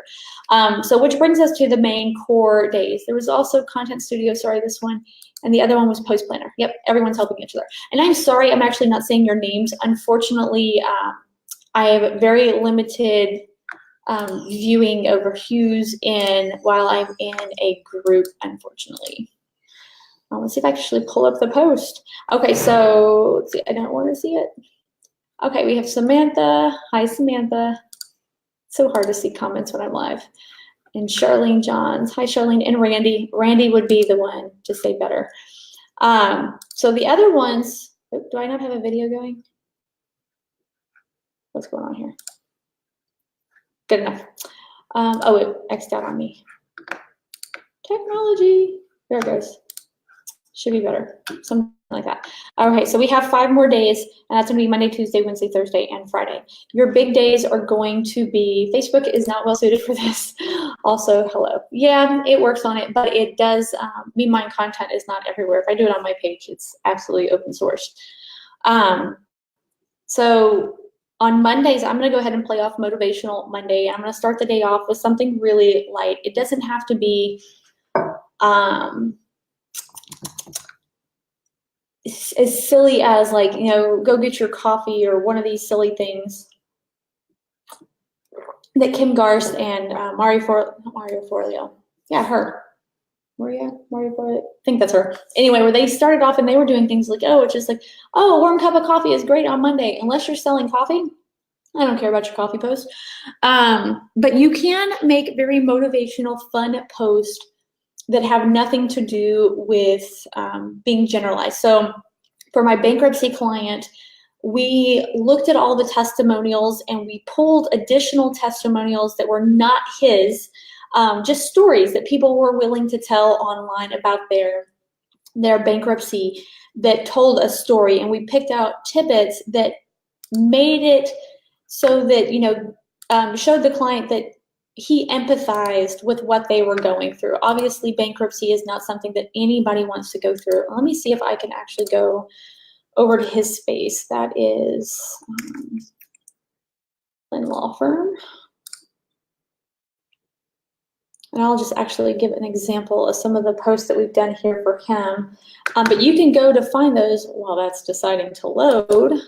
So which brings us to the main core days. There was also Content Studio, sorry, this one, and the other one was Post Planner. Yep, everyone's helping each other. And I'm sorry, I'm actually not saying your names. Unfortunately, I have very limited viewing over Hughes while I'm in a group, unfortunately. Let's see if I can actually pull up the post. Okay, so let's see, I don't want to see it. Okay, we have Samantha. Hi, Samantha. So hard to see comments when I'm live. And Charlene Johns. Hi, Charlene. And Randy. Randy would be the one to say better. So the other ones, do I not have a video going? What's going on here? Good enough. Oh, it X'd out on me. Technology. There it goes. Should be better. Something like that. All right, so we have 5 more days, and that's going to be Monday, Tuesday, Wednesday, Thursday, and Friday. Your big days are going to be, Facebook is not well suited for this. Also, hello. Yeah, it works on it, but it does mean my content is not everywhere. If I do it on my page, it's absolutely open source. So on Mondays, I'm going to go ahead and play off Motivational Monday. I'm going to start the day off with something really light. It doesn't have to be as silly as, like, you know, go get your coffee or one of these silly things that Kim Garst and Mario Forleo. Yeah, her. Mario Forleo. I think that's her. Anyway, where they started off and they were doing things like, oh, it's just like, oh, a warm cup of coffee is great on Monday. Unless you're selling coffee, I don't care about your coffee post. But you can make very motivational, fun posts that have nothing to do with being generalized. So for my bankruptcy client, we looked at all the testimonials and we pulled additional testimonials that were not his, just stories that people were willing to tell online about their bankruptcy that told a story. And we picked out tidbits that made it so that, you know, showed the client that he empathized with what they were going through. Obviously, bankruptcy is not something that anybody wants to go through. Let me see if I can actually go over to his space. That is Lynn Law Firm. And I'll just actually give an example of some of the posts that we've done here for him. But you can go to find those while that's deciding to load.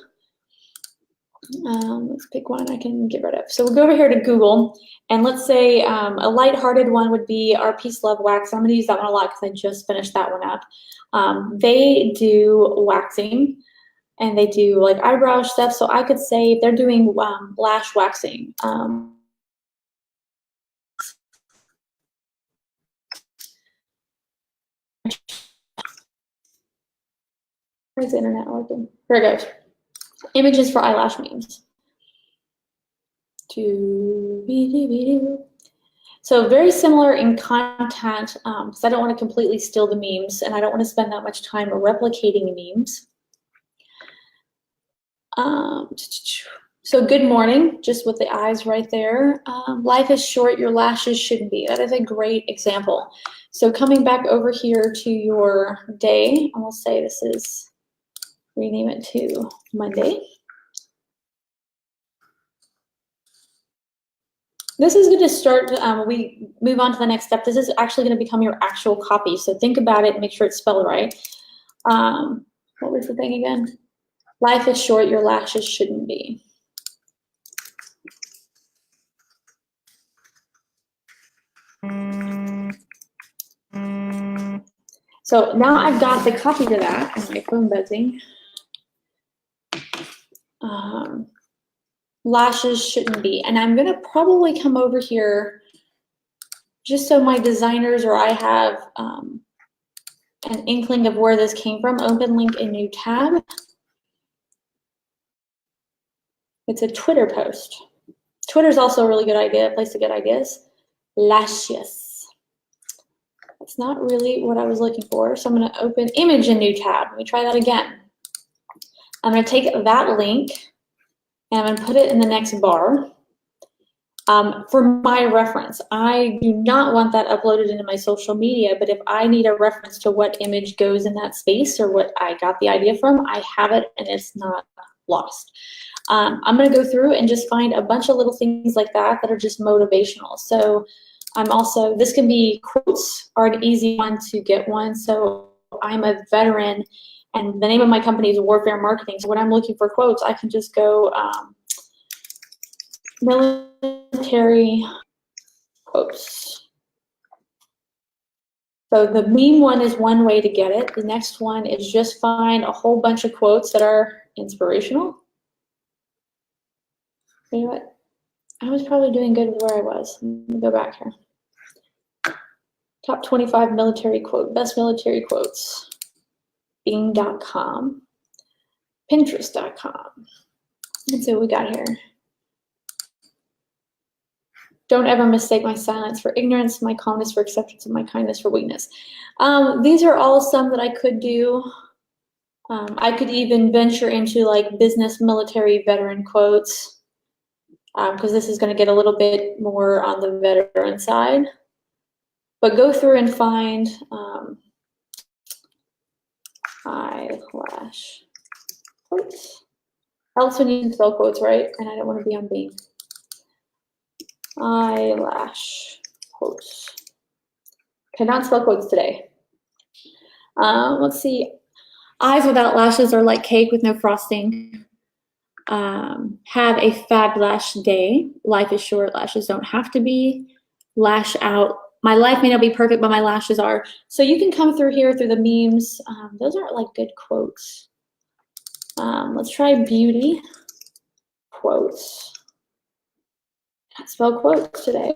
Let's pick one I can get rid of. So we'll go over here to Google, and let's say a lighthearted one would be our Peace Love Wax. I'm going to use that one a lot because I just finished that one up. They do waxing, and they do like eyebrow stuff. So I could say if they're doing lash waxing. Where's the internet working? Here it goes. Images for eyelash memes. So very similar in content, because I don't want to completely steal the memes, and I don't want to spend that much time replicating memes. So good morning, just with the eyes right there. Life is short, your lashes shouldn't be. That is a great example. So coming back over here to your day, I will say this is, rename it to Monday. This is going to start, we move on to the next step. This is actually going to become your actual copy. So think about it and make sure it's spelled right. What was the thing again? Life is short, your lashes shouldn't be. So now I've got the copy to that and my phone buzzing. Lashes shouldn't be. And I'm going to probably come over here just so my designers or I have an inkling of where this came from. Open link in new tab. It's a Twitter post. Twitter's also a really good idea, place to get ideas. Lashes. That's not really what I was looking for. So I'm going to open image in new tab. Let me try that again. I'm going to take that link and I'm going to put it in the next bar. For my reference, I do not want that uploaded into my social media, but if I need a reference to what image goes in that space or what I got the idea from, I have it and it's not lost. I'm going to go through and just find a bunch of little things like that that are just motivational. So I'm also, this can be quotes are an easy one to get one. So I'm a veteran and the name of my company is Warfare Marketing. So when I'm looking for quotes, I can just go military quotes. So the meme one is one way to get it. The next one is just find a whole bunch of quotes that are inspirational. You know what? I was probably doing good with where I was. Let me go back here. Top 25 military quote, best military quotes. Bing.com, Pinterest.com. And so we got here. Don't ever mistake my silence for ignorance, my calmness for acceptance, and my kindness for weakness. These are all some that I could do. I could even venture into like business, military, veteran quotes, because this is going to get a little bit more on the veteran side. But go through and find eyelash quotes. Helps when you can spell quotes right, and I don't want to be on Bing. Eyelash quotes. Cannot spell quotes today. Let's see. Eyes without lashes are like cake with no frosting. Have a fabulous day. Life is short. Lashes don't have to be. Lash out. My life may not be perfect, but my lashes are. So you can come through here through the memes. Those aren't like good quotes. Let's try beauty quotes. Can't spell quotes today.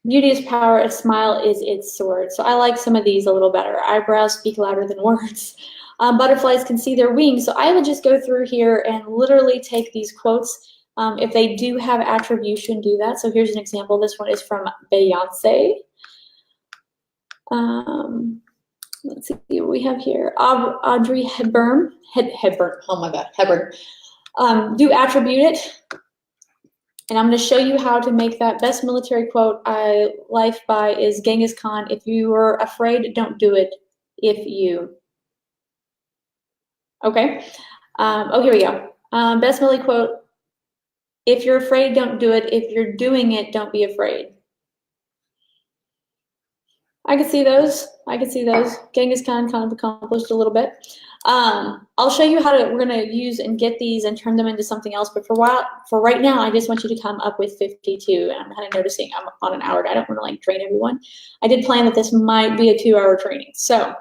Beauty is power, a smile is its sword. So I like some of these a little better. Eyebrows speak louder than words. Butterflies can see their wings. So I would just go through here and literally take these quotes. If they do have attribution, do that. So here's an example. This one is from Beyonce. Let's see what we have here. Audrey Hepburn. Hepburn. Oh my God, Hepburn. Do attribute it. And I'm going to show you how to make that. Best military quote I life by is Genghis Khan. If you are afraid, don't do it. If you. Okay. Oh, here we go. Best military quote. If you're afraid, don't do it. If you're doing it, don't be afraid. I can see those. I can see those. Genghis Khan kind of accomplished a little bit. I'll show you how to, we're going to use and get these and turn them into something else. But for right now, I just want you to come up with 52. And I'm kind of noticing I'm on an hour. I don't want to like train everyone. I did plan that this might be a 2-hour training. So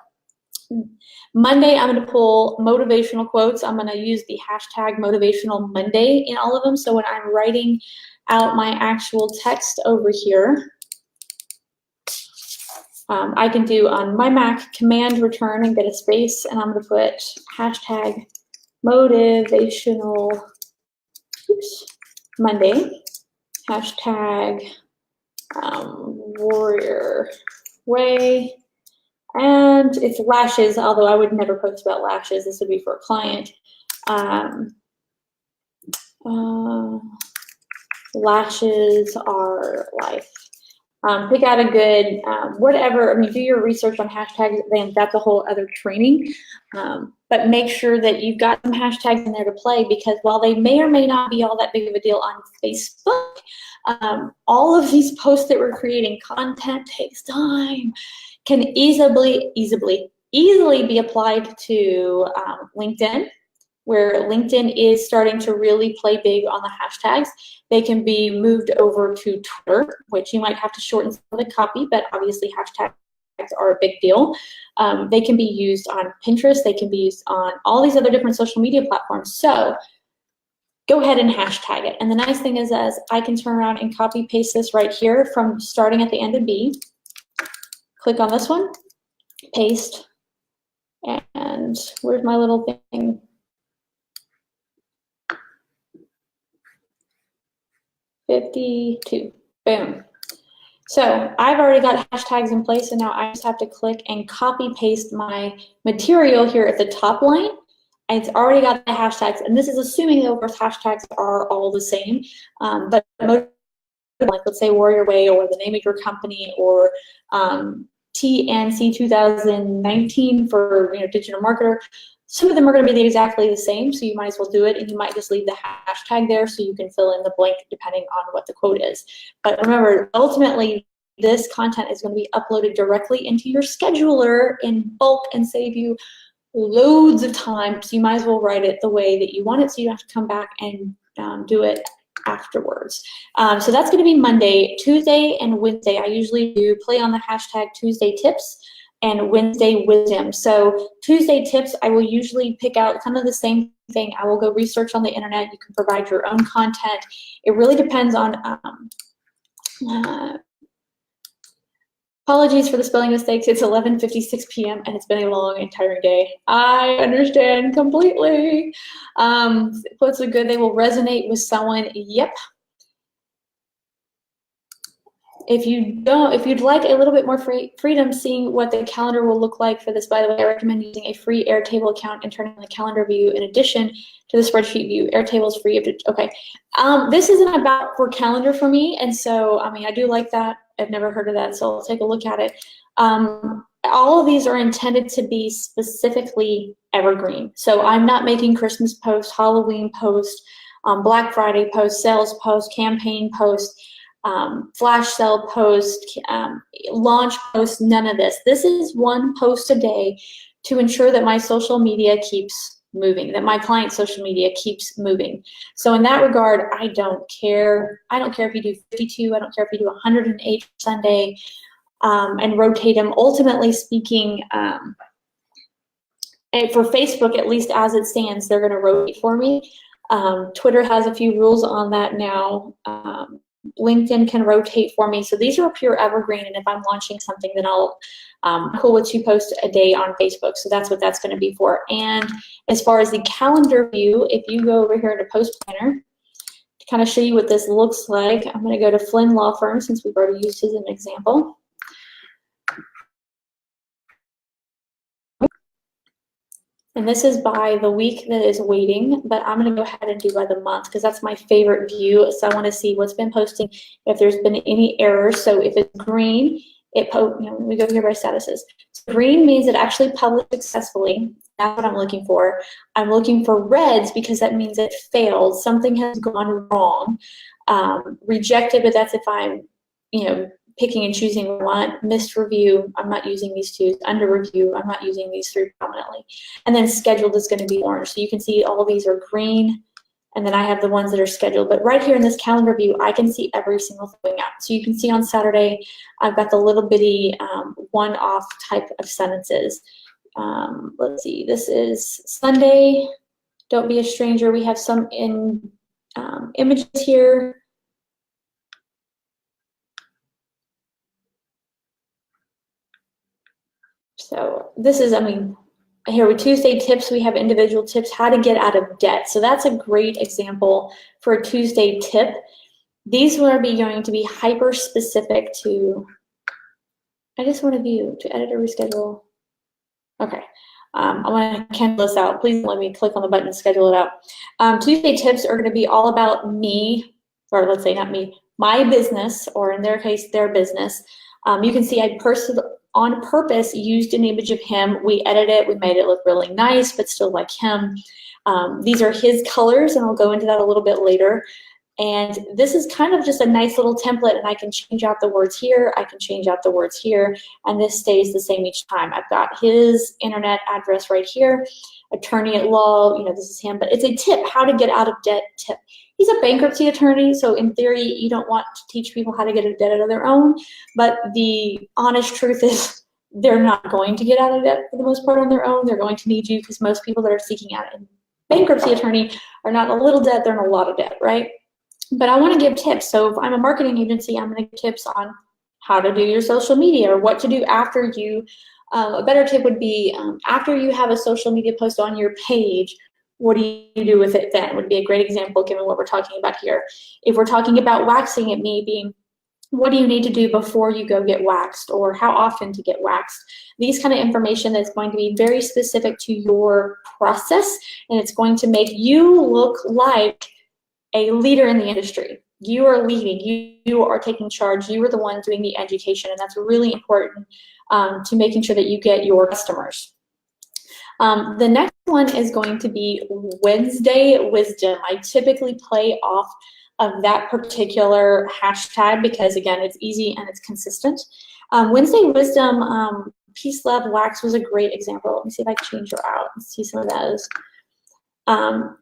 Monday, I'm going to pull motivational quotes. I'm going to use the hashtag motivational Monday in all of them. So when I'm writing out my actual text over here, I can do on my Mac command return and get a space, and I'm going to put hashtag motivational Monday, hashtag warrior way, And it's lashes, although I would never post about lashes. This would be for a client. Lashes are life. Pick out a good, whatever, I mean, do your research on hashtags, then that's a whole other training. But make sure that you've got some hashtags in there to play, because while they may or may not be all that big of a deal on Facebook, all of these posts that we're creating, content takes time, can easily be applied to LinkedIn, where LinkedIn is starting to really play big on the hashtags. They can be moved over to Twitter, which you might have to shorten some of the copy, but obviously hashtags are a big deal. They can be used on Pinterest. They can be used on all these other different social media platforms. So go ahead and hashtag it. And the nice thing is I can turn around and copy paste this right here from starting at the end of B. Click on this one, paste, and where's my little thing? $52, boom. So I've already got hashtags in place, and now I just have to click and copy paste my material here at the top line. And it's already got the hashtags, and this is assuming the hashtags are all the same. But like, let's say Warrior Way, or the name of your company, or TNC 2019 for digital marketer. Some of them are going to be exactly the same, so you might as well do it, and you might just leave the hashtag there so you can fill in the blank depending on what the quote is. But remember, ultimately, this content is going to be uploaded directly into your scheduler in bulk and save you loads of time, so you might as well write it the way that you want it, so you don't have to come back and do it afterwards. So that's going to be Monday. Tuesday and Wednesday, I usually do play on the hashtag Tuesday tips and Wednesday wisdom. So Tuesday tips, I will usually pick out kind of the same thing. I will go research on the internet. You can provide your own content. It really depends on, apologies for the spelling mistakes. It's 11:56 p.m. and it's been a long and tiring day. I understand completely. Quotes are good. They will resonate with someone. Yep. If you'd like a little bit more freedom seeing what the calendar will look like for this, by the way, I recommend using a free Airtable account and turning on the calendar view in addition to the spreadsheet view. Airtable is free. Okay. This isn't about for calendar for me, and so, I mean, I do like that. I've never heard of that, so I'll take a look at it. All of these are intended to be specifically evergreen. So I'm not making Christmas posts, Halloween posts, Black Friday posts, sales posts, campaign posts, flash sale post, launch post, none of this. This is one post a day to ensure that my social media keeps moving, that my client's social media keeps moving. So in that regard, I don't care. I don't care if you do 52, I don't care if you do 108 Sunday, and rotate them. Ultimately speaking, and for Facebook, at least as it stands, they're gonna rotate for me. Twitter has a few rules on that now. LinkedIn can rotate for me. So these are pure evergreen, and if I'm launching something, then I'll cool with 2 posts a day on Facebook. So that's what that's going to be for. And as far as the calendar view, if you go over here to Post Planner, to kind of show you what this looks like, I'm going to go to Flynn Law Firm, since we've already used his as an example. And this is by the week that is waiting, but I'm going to go ahead and do by the month, because that's my favorite view. So I want to see what's been posting, if there's been any errors. So if it's green, we go here by statuses. So green means it actually published successfully. That's what I'm looking for. I'm looking for reds because that means it failed. Something has gone wrong. Rejected, but that's if I'm, picking and choosing what I want. Missed review, I'm not using these 2. Under review, I'm not using these 3 prominently. And then scheduled is going to be orange. So you can see all of these are green, and then I have the ones that are scheduled. But right here in this calendar view, I can see every single thing out. So you can see on Saturday, I've got the little bitty one-off type of sentences. Let's see, this is Sunday. Don't be a stranger. We have some in images here. So this is, here with Tuesday tips, we have individual tips, how to get out of debt. So that's a great example for a Tuesday tip. These will be going to be hyper specific to I just want to view, to edit or reschedule. Okay. I'm going to cancel this out. Please let me click on the button to schedule it out. Tuesday tips are going to be all about me, or let's say not me, my business, or in their case, their business. You can see I on purpose used an image of him. We edited it. We made it look really nice, but still like him. These are his colors, and I'll go into that a little bit later. And this is kind of just a nice little template, and I can change out the words here, I can change out the words here, and this stays the same each time. I've got his internet address right here, attorney at law, this is him, but it's a tip, how to get out of debt tip. He's a bankruptcy attorney, so in theory, you don't want to teach people how to get out of debt of their own, but the honest truth is they're not going to get out of debt for the most part on their own. They're going to need you, because most people that are seeking out a bankruptcy attorney are not in a little debt, they're in a lot of debt, right? But I want to give tips. So if I'm a marketing agency, I'm going to give tips on how to do your social media, or what to do after you. A better tip would be after you have a social media post on your page, what do you do with it then? Would be a great example given what we're talking about here. If we're talking about waxing, it may be, what do you need to do before you go get waxed, or how often to get waxed? These kind of information that's going to be very specific to your process, and it's going to make you look like a leader in the industry. You are leading, you are taking charge, you are the one doing the education, and that's really important to making sure that you get your customers. The next one is going to be Wednesday Wisdom. I typically play off of that particular hashtag because, again, it's easy and it's consistent. Wednesday Wisdom, Peace, Love, Wax was a great example. Let me see if I can change her out and see some of those.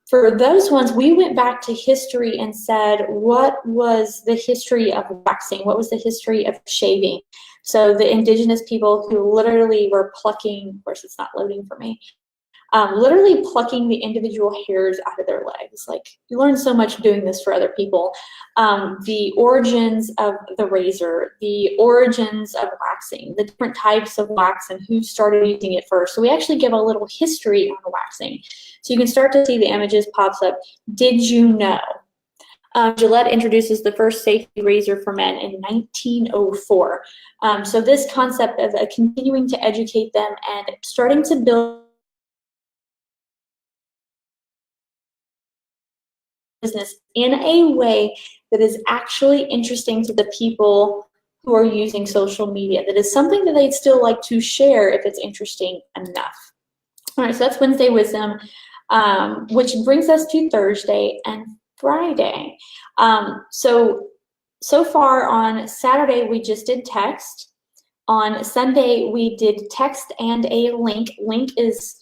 For those ones, we went back to history and said, what was the history of waxing? What was the history of shaving? So the indigenous people who literally were plucking, of course it's not loading for me, literally plucking the individual hairs out of their legs. Like, you learn so much doing this for other people. The origins of the razor, the origins of waxing, the different types of wax and who started using it first. So we actually give a little history on waxing. So you can start to see the images pops up. Did you know? Gillette introduces the first safety razor for men in 1904. So this concept of continuing to educate them and starting to build business in a way that is actually interesting to the people who are using social media, that is something that they'd still like to share if it's interesting enough. All right, so that's Wednesday Wisdom, which brings us to Thursday and Friday. So far on Saturday, we just did text. On Sunday, we did text and a link. Link is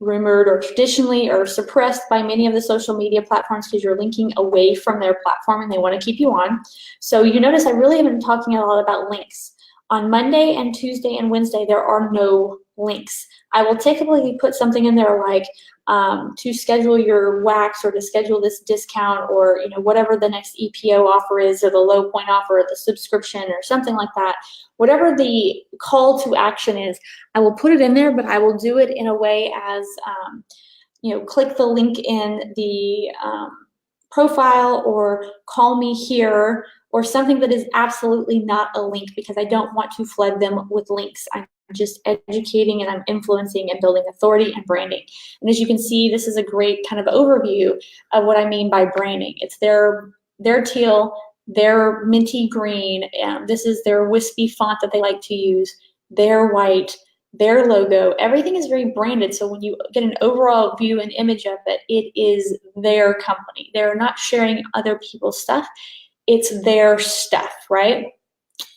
rumored or traditionally or suppressed by many of the social media platforms because you're linking away from their platform and they want to keep you on. So you notice I really haven't been talking a lot about links. On Monday and Tuesday and Wednesday, there are no links. I will typically put something in there like to schedule your wax or to schedule this discount or whatever the next EPO offer is or the low point offer or the subscription or something like that. Whatever the call to action is, I will put it in there, but I will do it in a way as, click the link in the profile or call me here or something that is absolutely not a link because I don't want to flood them with links. I'm just educating and I'm influencing and building authority and branding. And as you can see, this is a great kind of overview of what I mean by branding. It's their teal, their minty green, and this is their wispy font that they like to use, their white, their logo. Everything is very branded, so when you get an overall view and image of it, it is their company. They're not sharing other people's stuff. It's their stuff, right?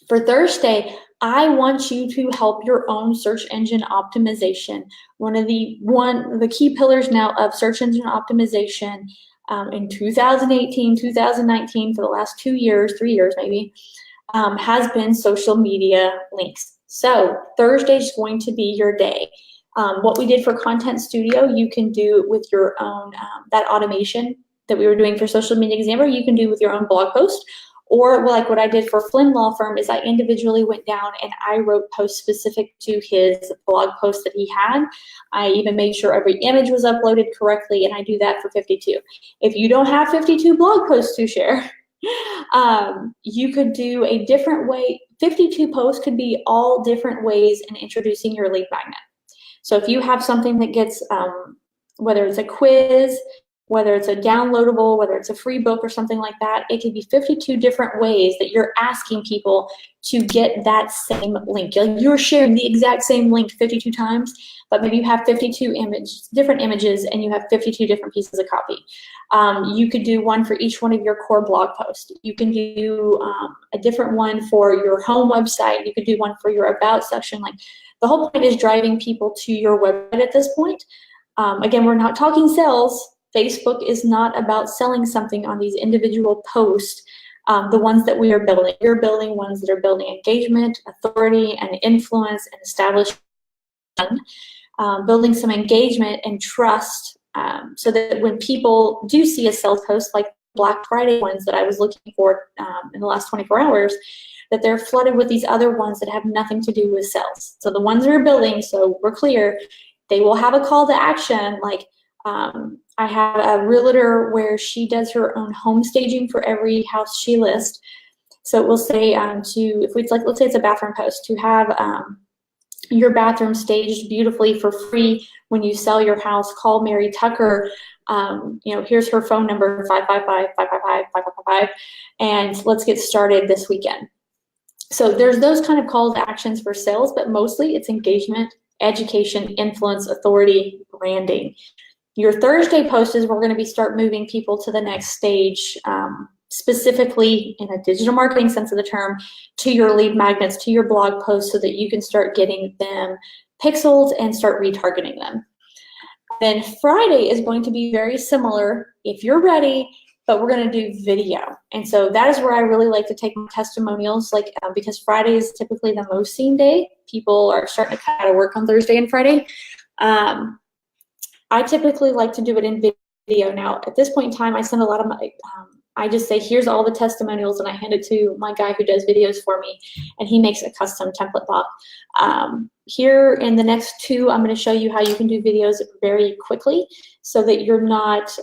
For Thursday, I want you to help your own search engine optimization. One of the key pillars now of search engine optimization in 2018, 2019, for the last 2 years, 3 years maybe, has been social media links. So Thursday is going to be your day. What we did for Content Studio, you can do with your own, that automation that we were doing for Social Media Examiner, you can do with your own blog post. Or like what I did for Flynn Law Firm is I individually went down and I wrote posts specific to his blog post that he had. I even made sure every image was uploaded correctly, and I do that for 52. If you don't have 52 blog posts to share, you could do a different way. 52 posts could be all different ways in introducing your lead magnet. So if you have something that gets, whether it's a quiz, whether it's a downloadable, whether it's a free book or something like that, it could be 52 different ways that you're asking people to get that same link. You're sharing the exact same link 52 times, but maybe you have 52 different images and you have 52 different pieces of copy. You could do one for each one of your core blog posts. You can do a different one for your home website. You could do one for your about section. Like, the whole point is driving people to your website at this point. Again, we're not talking sales. Facebook is not about selling something on these individual posts. The ones that we are building, you're building ones that are building engagement, authority, and influence, and establishment, building some engagement and trust, so that when people do see a sales post, like Black Friday ones that I was looking for in the last 24 hours, that they're flooded with these other ones that have nothing to do with sales. So the ones that are building, so we're clear, they will have a call to action, like, I have a realtor where she does her own home staging for every house she lists. So it will say if it's like, let's say it's a bathroom post, to have your bathroom staged beautifully for free when you sell your house, call Mary Tucker. Here's her phone number, 555-555-5555, and let's get started this weekend. So there's those kind of call to actions for sales, but mostly it's engagement, education, influence, authority, branding. Your Thursday post is we're going to be start moving people to the next stage, specifically in a digital marketing sense of the term, to your lead magnets, to your blog posts, so that you can start getting them pixeled and start retargeting them. Then Friday is going to be very similar if you're ready, but we're going to do video. And so that is where I really like to take my testimonials, because Friday is typically the most seen day. People are starting to cut out of work on Thursday and Friday. I typically like to do it in video. Now, at this point in time, I send a lot of my, I just say, here's all the testimonials, and I hand it to my guy who does videos for me, and he makes a custom template bot. Here in the next two, I'm going to show you how you can do videos very quickly so that you're not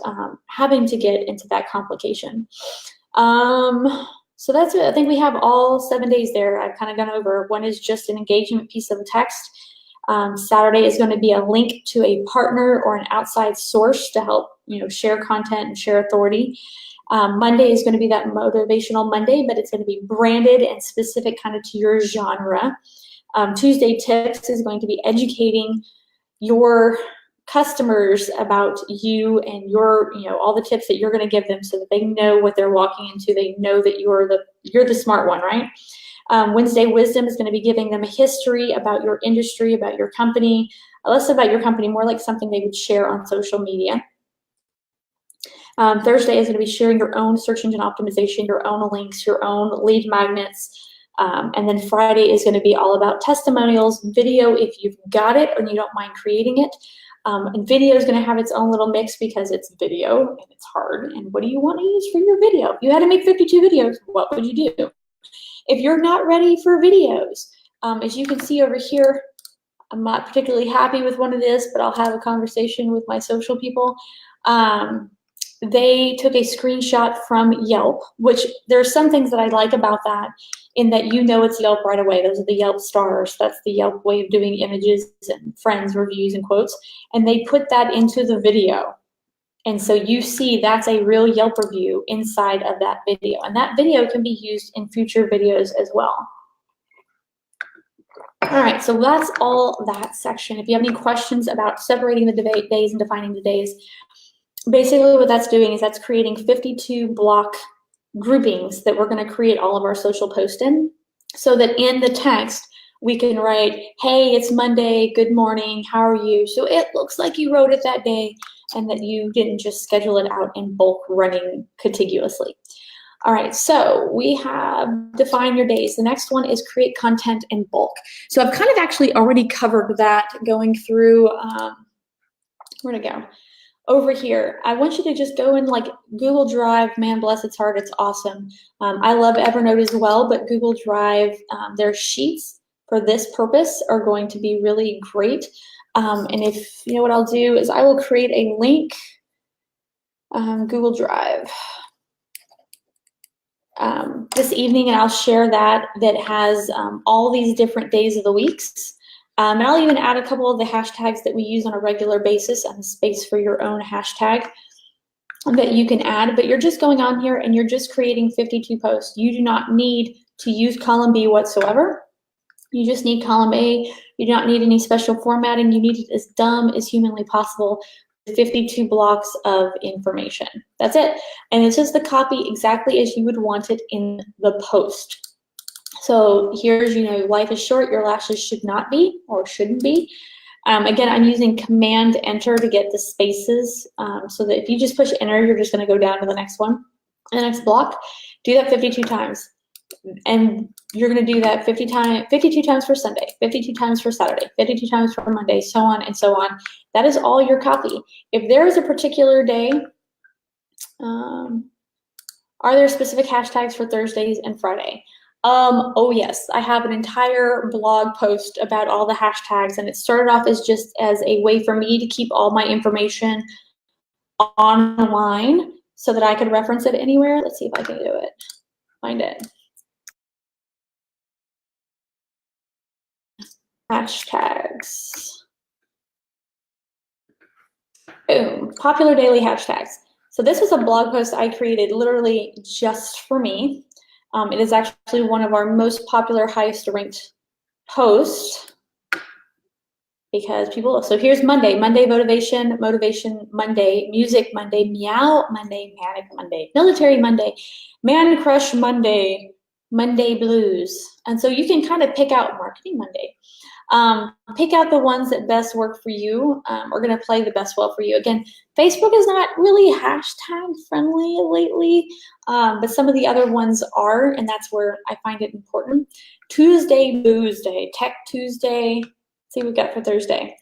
having to get into that complication. So that's it. I think we have all 7 days there. I've kind of gone over. One is just an engagement piece of text. Saturday is going to be a link to a partner or an outside source to help share content and share authority. Monday is going to be that motivational Monday, but it's going to be branded and specific kind of to your genre. Tuesday tips is going to be educating your customers about you and your all the tips that you're going to give them so that they know what they're walking into. They know that you're the smart one, right? Wednesday wisdom is going to be giving them a history about your industry, about your company, less about your company, more like something they would share on social media. Thursday is going to be sharing your own search engine optimization, your own links, your own lead magnets. And then Friday is going to be all about testimonials, video if you've got it and you don't mind creating it. And video is going to have its own little mix because it's video and it's hard. And what do you want to use for your video? If you had to make 52 videos, what would you do? If you're not ready for videos, as you can see over here, I'm not particularly happy with one of this, but I'll have a conversation with my social people. They took a screenshot from Yelp, which there's some things that I like about that, in that it's Yelp right away. Those are the Yelp stars. That's the Yelp way of doing images and friends, reviews, and quotes. And they put that into the video. And so you see that's a real Yelp review inside of that video. And that video can be used in future videos as well. All right, so that's all that section. If you have any questions about separating the days and defining the days, basically what that's doing is that's creating 52 block groupings that we're going to create all of our social posts in, so that in the text we can write, hey, it's Monday, good morning, how are you? So it looks like you wrote it that day and that you didn't just schedule it out in bulk running contiguously. All right, so we have define your days. The next one is create content in bulk. So I've kind of actually already covered that going through, where'd it go? Over here, I want you to just go in like Google Drive. Man bless its heart, it's awesome. I love Evernote as well, but Google Drive, their sheets for this purpose are going to be really great. And if you know what I'll do is I will create a link, Google Drive. this evening, and I'll share that has all these different days of the weeks. And I'll even add a couple of the hashtags that we use on a regular basis and a space for your own hashtag that you can add. But you're just going on here and you're just creating 52 posts. You do not need to use column B whatsoever. You just need column A. You do not need any special formatting. You need it as dumb as humanly possible. 52 blocks of information. That's it. And it's just the copy exactly as you would want it in the post. So here's, life is short, your lashes should not be or shouldn't be. Again, I'm using Command Enter to get the spaces so that if you just push Enter, you're just going to go down to the next one, the next block. Do that 52 times. And you're going to do that 52 times for Sunday, 52 times for Saturday, 52 times for Monday, so on and so on. That is all your copy. If there is a particular day, are there specific hashtags for Thursdays and Friday? Oh yes, I have an entire blog post about all the hashtags, and it started off as just as a way for me to keep all my information online so that I could reference it anywhere. Let's see if I can do it. Find it. Hashtags. Boom, popular daily hashtags. So this was a blog post I created literally just for me. It is actually one of our most popular, highest ranked posts because people, so here's Monday, motivation Monday, music Monday, meow Monday, panic Monday, military Monday, man crush Monday, Monday blues. And so you can kind of pick out marketing Monday. Pick out the ones that best work for you, are going to play the best well for you. Again, Facebook is not really hashtag friendly lately, but some of the other ones are, and that's where I find it important. Tuesday, Booze Day, Tech Tuesday. Let's see what we got for Thursday.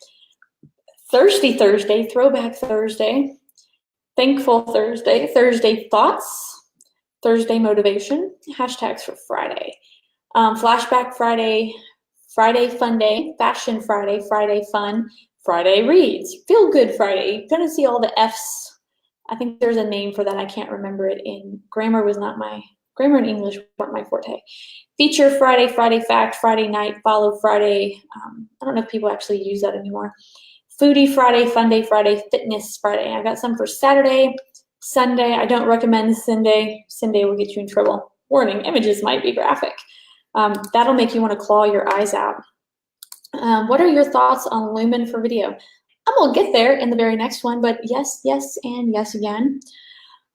Thirsty Thursday, Throwback Thursday, Thankful Thursday, Thursday Thoughts, Thursday Motivation, hashtags for Friday, Flashback Friday, Friday Fun Day, Fashion Friday, Friday Fun, Friday Reads, Feel Good Friday. You're going to see all the F's. I think there's a name for that. I can't remember it. Grammar and English weren't my forte. Feature Friday, Friday Fact, Friday Night, Follow Friday. I don't know if people actually use that anymore. Foodie Friday, Fun Day Friday, Fitness Friday. I've got some for Saturday, Sunday. I don't recommend Sunday. Sunday will get you in trouble. Warning, images might be graphic. That'll make you want to claw your eyes out. What are your thoughts on Lumen for video? I'm going to get there in the very next one, but yes, yes, and yes again.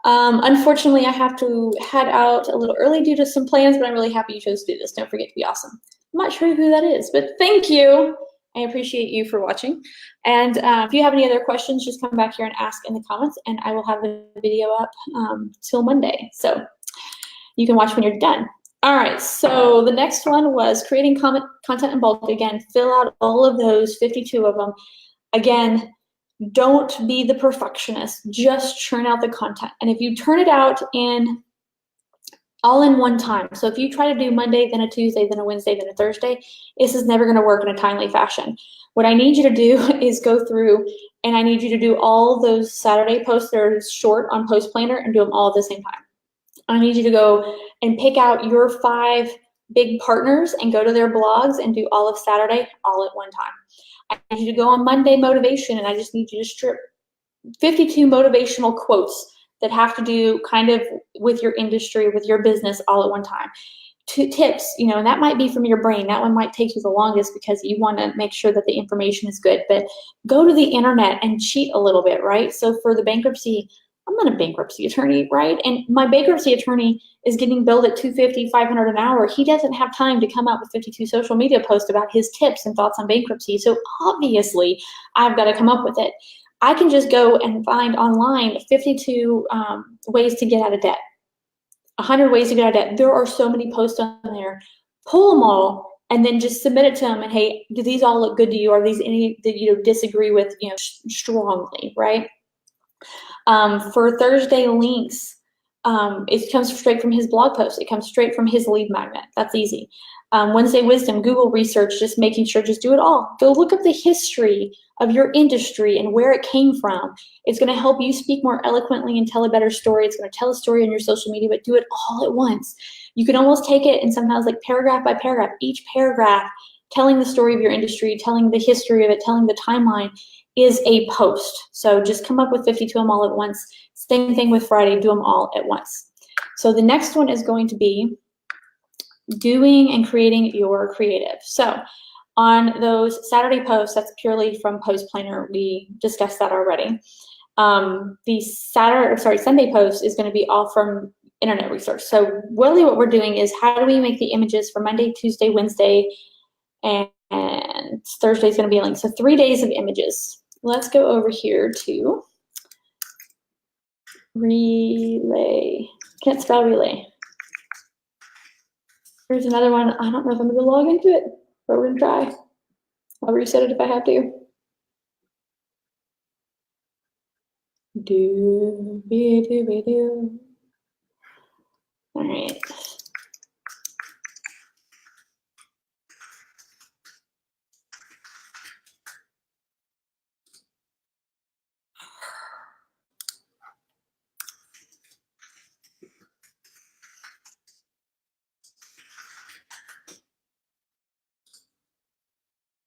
Unfortunately, I have to head out a little early due to some plans, but I'm really happy you chose to do this. Don't forget to be awesome. I'm not sure who that is, but thank you. I appreciate you for watching. And if you have any other questions, just come back here and ask in the comments, and I will have the video up till Monday. So you can watch when you're done. All right, so the next one was creating content in bulk. Again, fill out all of those, 52 of them. Again, don't be the perfectionist. Just churn out the content. And if you turn it out all in one time, so if you try to do Monday, then a Tuesday, then a Wednesday, then a Thursday, this is never going to work in a timely fashion. What I need you to do is go through, and I need you to do all those Saturday posts that are short on Post Planner and do them all at the same time. I need you to go and pick out your 5 big partners and go to their blogs and do all of Saturday all at one time. I need you to go on Monday motivation, and I just need you to strip 52 motivational quotes that have to do kind of with your industry, with your business all at one time. 2 tips, and that might be from your brain. That one might take you the longest because you want to make sure that the information is good, but go to the internet and cheat a little bit, right? So for the bankruptcy, I'm not a bankruptcy attorney, right? And my bankruptcy attorney is getting billed at $250, $500 an hour. He doesn't have time to come up with 52 social media posts about his tips and thoughts on bankruptcy. So obviously, I've got to come up with it. I can just go and find online 52 ways to get out of debt, 100 ways to get out of debt. There are so many posts on there. Pull them all and then just submit it to them. And hey, do these all look good to you? Are these any that you disagree with strongly, right? For Thursday links, it comes straight from his blog post. It comes straight from his lead magnet. That's easy. Wednesday Wisdom, Google research, just making sure, just do it all. Go look up the history of your industry and where it came from. It's going to help you speak more eloquently and tell a better story. It's going to tell a story on your social media, but do it all at once. You can almost take it and sometimes like paragraph by paragraph, each paragraph telling the story of your industry, telling the history of it, telling the timeline is a post. So just come up with 52 of them all at once. Same thing with Friday, do them all at once. So the next one is going to be doing and creating your creative. So on those Saturday posts, that's purely from Post Planner. We discussed that already. The Sunday post is going to be all from internet research. So really what we're doing is how do we make the images for Monday, Tuesday, Wednesday, and Thursday is going to be a link. So 3 days of images. Let's go over here to Relay. Can't spell Relay. Here's another one. I don't know if I'm going to log into it, but we're going to try. I'll reset it if I have to. Do. All right.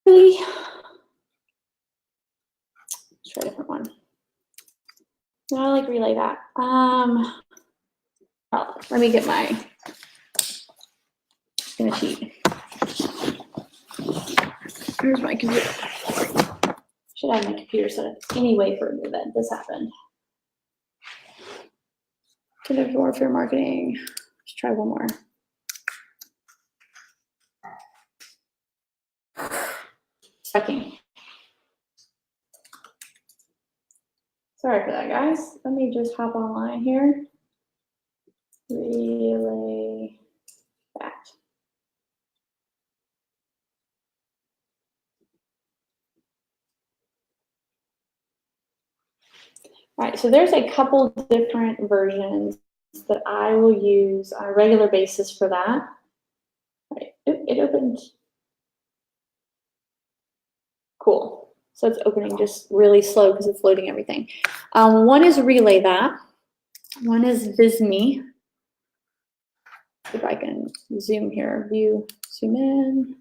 Really? Let's try a different one. No, I like Relay that. Oh, let me get my sheet. Here's my computer. Should have my computer set up anyway for an event. This happened. Conduct warfare marketing. Let's try one more. Sucking. Sorry for that, guys. Let me just hop online here. Relay that. All right, so there's a couple different versions that I will use on a regular basis for that. All right, it opened. Cool. So it's opening just really slow because it's loading everything. One is Relay That. One is Visme. If I can zoom here, view, zoom in.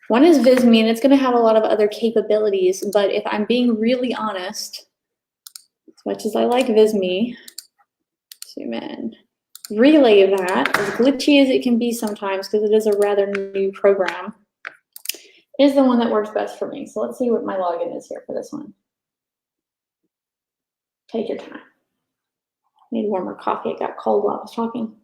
One is Visme, and it's going to have a lot of other capabilities, but if I'm being really honest, as much as I like Visme, zoom in, Relay That, as glitchy as it can be sometimes because it is a rather new program, is the one that works best for me. So let's see what my login is here for this one. Take your time. I need warmer coffee. It got cold while I was talking.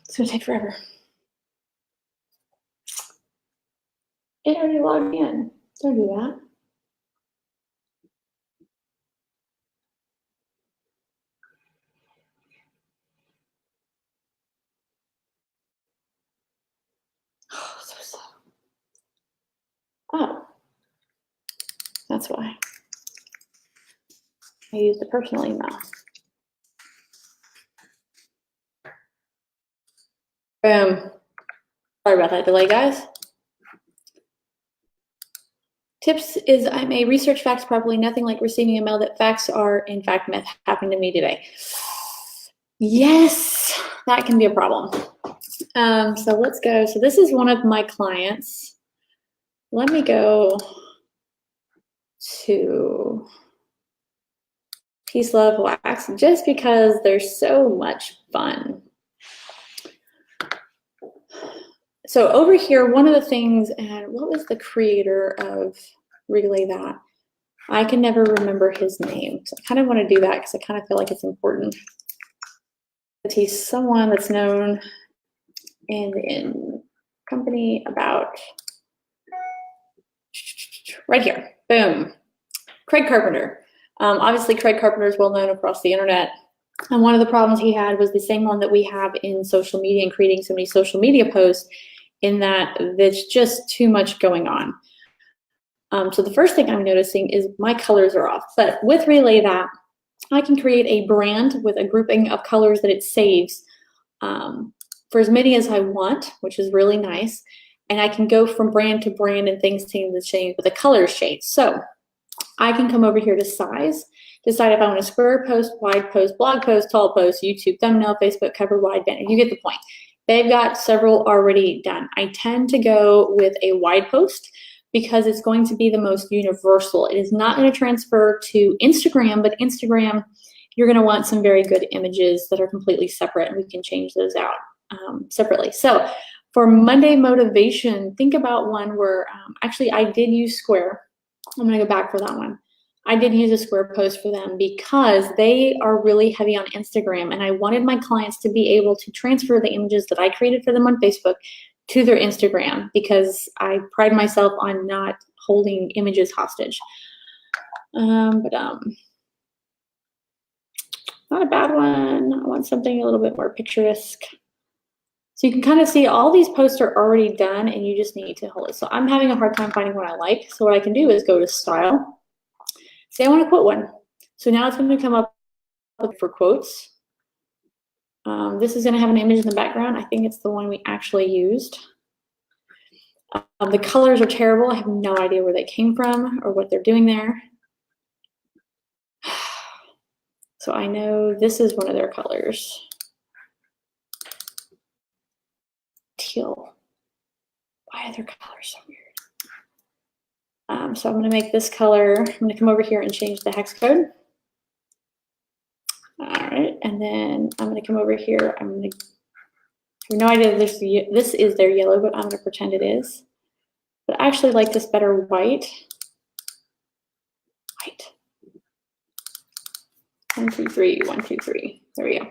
It's gonna take forever. It already logged in. Don't do that. Oh, so slow. Oh, that's why. I used a personal email. Boom. Sorry about that delay, guys. Tips is I may research facts properly, nothing like receiving a mail that facts are in fact myth. Happened to me today. Yes, that can be a problem. So let's go. So this is one of my clients. Let me go to Peace, Love, Wax, just because they're so much fun. So over here, one of the things, and what was the creator of Relay That? I can never remember his name. So I kind of want to do that because I kind of feel like it's important. But he's someone that's known in company about, right here, boom, Craig Carpenter. Obviously, Craig Carpenter is well known across the internet. And one of the problems he had was the same one that we have in social media and creating so many social media posts, in that there's just too much going on. So the first thing I'm noticing is my colors are off. But with Relay That, I can create a brand with a grouping of colors that it saves for as many as I want, which is really nice. And I can go from brand to brand and things staying the same, but the colors change. So I can come over here to size, decide if I want a square post, wide post, blog post, tall post, YouTube thumbnail, Facebook cover, wide banner. You get the point. They've got several already done. I tend to go with a wide post because it's going to be the most universal. It is not going to transfer to Instagram, but Instagram, you're going to want some very good images that are completely separate, and we can change those out separately. So for Monday motivation, think about one where actually I did use Square. I'm going to go back for that one. I did use a Square post for them because they are really heavy on Instagram, and I wanted my clients to be able to transfer the images that I created for them on Facebook to their Instagram, because I pride myself on not holding images hostage. Not a bad one. I want something a little bit more picturesque. So you can kind of see all these posts are already done, and you just need to hold it. So I'm having a hard time finding what I like. So what I can do is go to Style. Say I want to quote one. So now it's going to come up for quotes. This is going to have an image in the background. I think it's the one we actually used. The colors are terrible. I have no idea where they came from or what they're doing there. So I know this is one of their colors. Teal. Why are their colors so weird? So I'm going to make this color. I'm going to come over here and change the hex code. All right, and then I'm going to come over here. I'm going to have no idea this is their yellow, but I'm going to pretend it is. But I actually like this better white. White. 1, 2, 3, 1, 2, 3. There we go.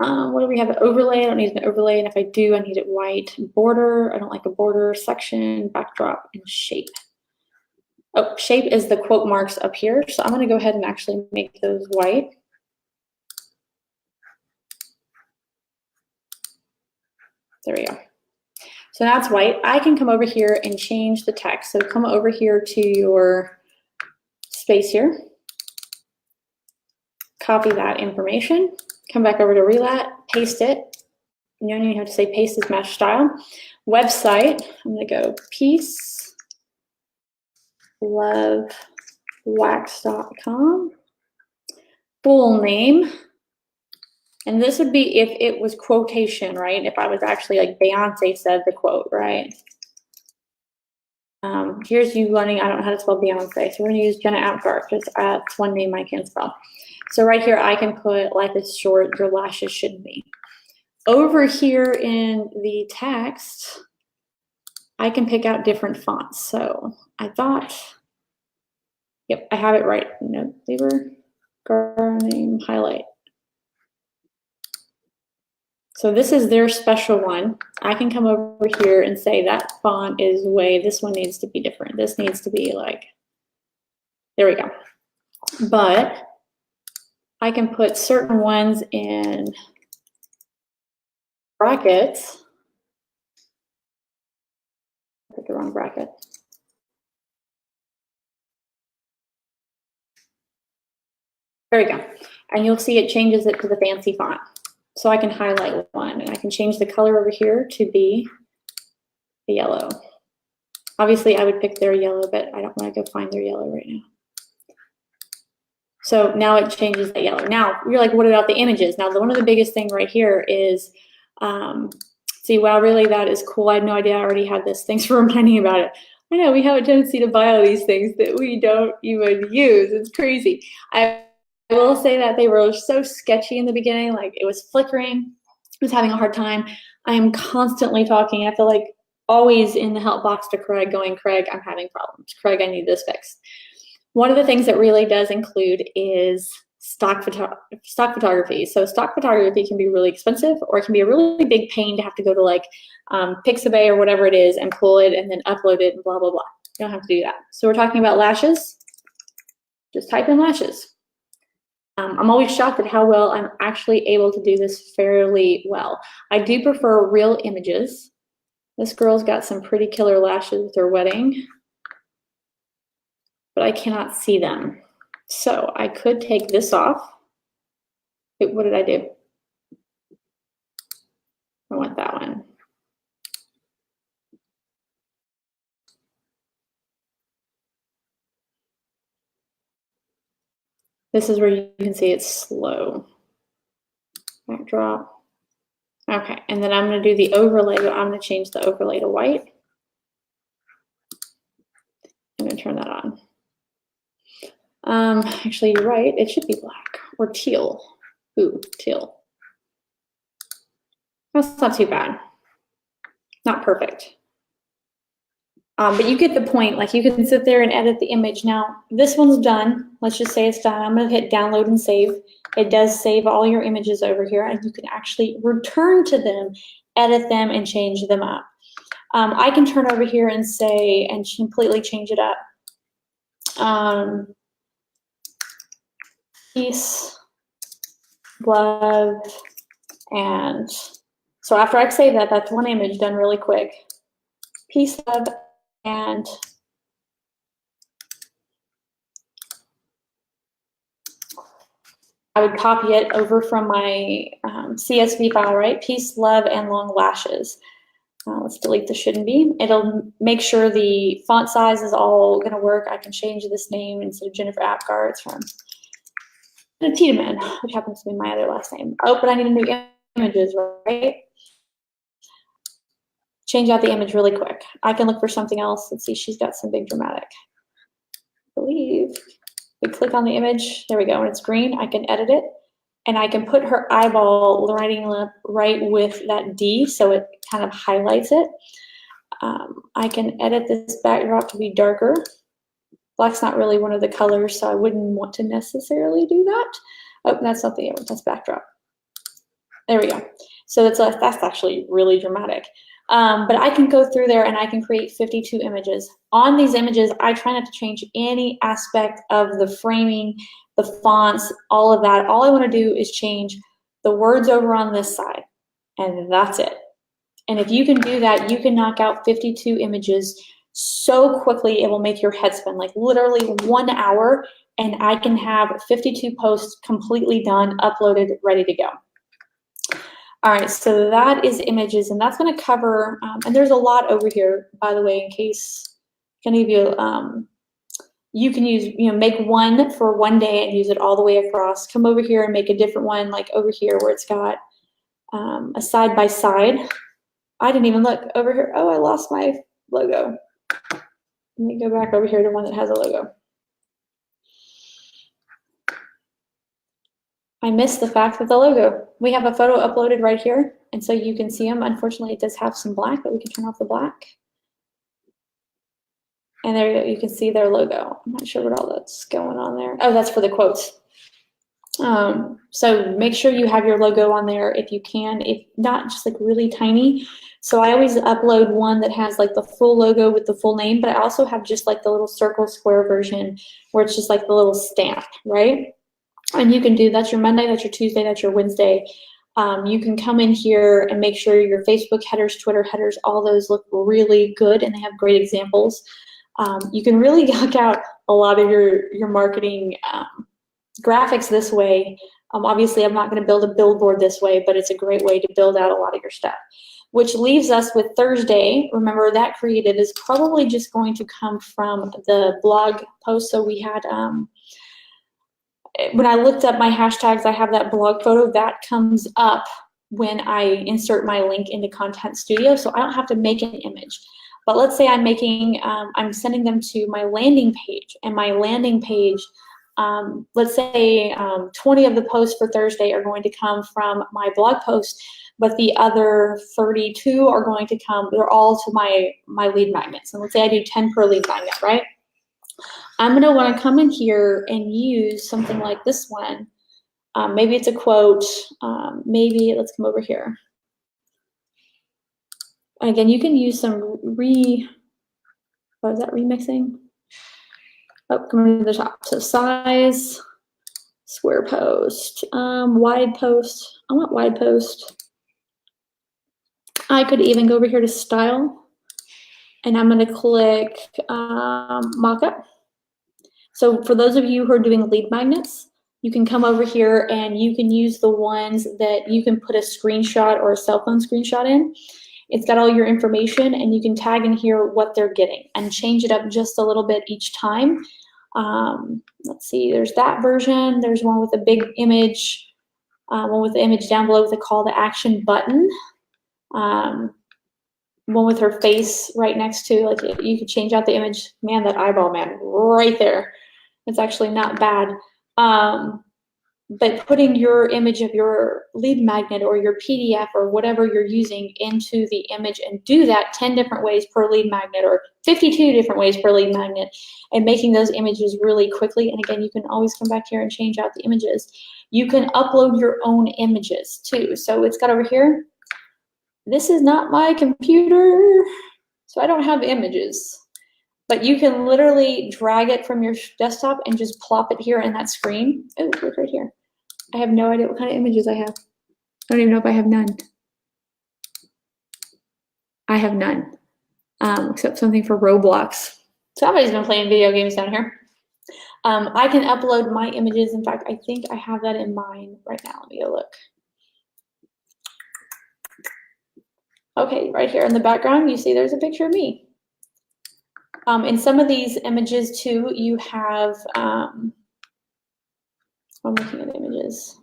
What do we have? An overlay. I don't need an overlay, and if I do, I need it white. Border. I don't like a border. Section, backdrop, and shape. Oh, shape is the quote marks up here. So I'm going to go ahead and actually make those white. There we go. So now it's white. I can come over here and change the text. So come over here to your space here. Copy that information. Come back over to Relat, paste it. You don't even have to say paste as match style. Website, I'm going to go peacelovewax.com. Full name. And this would be if it was quotation, right? If I was actually like Beyonce said the quote, right? Here's you learning, I don't know how to spell Beyonce. So we're going to use Jenna Outgart, because that's one name I can spell. So right here, I can put life is short, your lashes shouldn't be. Over here in the text, I can pick out different fonts. So I thought, yep, I have it right. No, Lieber, name, highlight. So this is their special one. I can come over here and say that font is way, this one needs to be different. This needs to be like, there we go. But I can put certain ones in brackets. I put the wrong bracket. There we go. And you'll see it changes it to the fancy font. So I can highlight one, and I can change the color over here to be the yellow. Obviously, I would pick their yellow, but I don't want to go find their yellow right now. So now it changes that yellow. Now, you're like, what about the images? Now, one of the biggest thing right here is, see, wow, really, that is cool. I had no idea I already had this. Thanks for reminding me about it. I know, we have a tendency to buy all these things that we don't even use. It's crazy. I will say that they were so sketchy in the beginning, like it was flickering. I was having a hard time. I am constantly talking. I feel like always in the help box to Craig going, Craig, I'm having problems. Craig, I need this fixed. One of the things that Relay does include is stock photography. So stock photography can be really expensive, or it can be a really big pain to have to go to like Pixabay or whatever it is and pull it and then upload it and blah, blah, blah. You don't have to do that. So we're talking about lashes. Just type in lashes. I'm always shocked at how well I'm actually able to do this fairly well. I do prefer real images. This girl's got some pretty killer lashes with her wedding, but I cannot see them. So I could take this off. Wait, what did I do? I want that one. This is where you can see it's slow. Backdrop. Okay, and then I'm going to do the overlay, but I'm going to change the overlay to white. I'm going to turn that on. Actually, you're right. It should be black or teal. Ooh, teal. That's not too bad. Not perfect. But you get the point. Like, you can sit there and edit the image. Now, this one's done. Let's just say it's done. I'm going to hit download and save. It does save all your images over here, and you can actually return to them, edit them, and change them up. I can turn over here and say, and completely change it up. Peace, love, and so after I save that, that's one image done really quick. Peace, love, and I would copy it over from my CSV file, right? Peace, love, and long lashes. Let's delete the shouldn't be. It'll make sure the font size is all going to work. I can change this name instead of Jennifer Apgar. It's from Tiedemann, which happens to be my other last name. Oh, but I need a new images, right? Change out the image really quick. I can look for something else. Let's see, she's got some big dramatic. I believe we click on the image. There we go. When it's green, I can edit it. And I can put her eyeball right with that D, so it kind of highlights it. I can edit this backdrop to be darker. Black's not really one of the colors, so I wouldn't want to necessarily do that. Oh, that's not the image, that's backdrop. There we go. So that's actually really dramatic. But I can go through there and I can create 52 images. On these images, I try not to change any aspect of the framing, the fonts, all of that. All I want to do is change the words over on this side, and that's it. And if you can do that, you can knock out 52 images so quickly it will make your head spin, like literally 1 hour, and I can have 52 posts completely done, uploaded, ready to go. All right, so that is images, and that's going to cover, and there's a lot over here, by the way, in case any of you, you can use, make one for one day and use it all the way across. Come over here and make a different one, like over here where it's got a side by side. I didn't even look over here. Oh, I lost my logo. Let me go back over here to one that has a logo. I missed the fact that the logo, we have a photo uploaded right here, and so you can see them. Unfortunately, it does have some black, but we can turn off the black. And there you can see their logo. I'm not sure what all that's going on there. Oh, that's for the quotes. So make sure you have your logo on there if you can, if not just like really tiny. So I always upload one that has like the full logo with the full name, but I also have just like the little circle square version where it's just like the little stamp, right? And you can do, that's your Monday, that's your Tuesday, that's your Wednesday. You can come in here and make sure your Facebook headers, Twitter headers, all those look really good and they have great examples. You can really knock out a lot of your marketing graphics this way. Obviously, I'm not going to build a billboard this way, but it's a great way to build out a lot of your stuff. Which leaves us with Thursday. Remember, that creative is probably just going to come from the blog post. So we had, when I looked up my hashtags, I have that blog photo that comes up when I insert my link into Content Studio. So I don't have to make an image. But let's say I'm making, I'm sending them to my landing page, and my landing page, let's say 20 of the posts for Thursday are going to come from my blog post, but the other 32 are going to come, they're all to my lead magnets. And let's say I do 10 per lead magnet, right? I'm gonna wanna come in here and use something like this one. Maybe it's a quote, maybe, let's come over here. And again, you can use some what is that, remixing? Oh, coming to the top. So size, Square post, wide post. I want wide post. I could even go over here to style, and I'm going to click mockup. So for those of you who are doing lead magnets, you can come over here and you can use the ones that you can put a screenshot or a cell phone screenshot in. It's got all your information, and you can tag in here what they're getting and change it up just a little bit each time. Let's see, there's that version. There's one with a big image, one with the image down below with a call to action button. One with her face right next to, like, you could change out the image. Man, that eyeball, man, right there. It's actually not bad. But putting your image of your lead magnet or your PDF or whatever you're using into the image, and do that 10 different ways per lead magnet or 52 different ways per lead magnet, and making those images really quickly. And again, you can always come back here and change out the images. You can upload your own images too. So it's got over here, this is not my computer, so I don't have images. But you can literally drag it from your desktop and just plop it here in that screen. Oh, look right here. I have no idea what kind of images I have. I don't even know if I have none. I have none, except something for Roblox. Somebody's been playing video games down here. I can upload my images. In fact, I think I have that in mine right now. Let me go look. Okay, right here in the background, you see there's a picture of me. In some of these images too, you have, I'm looking at images.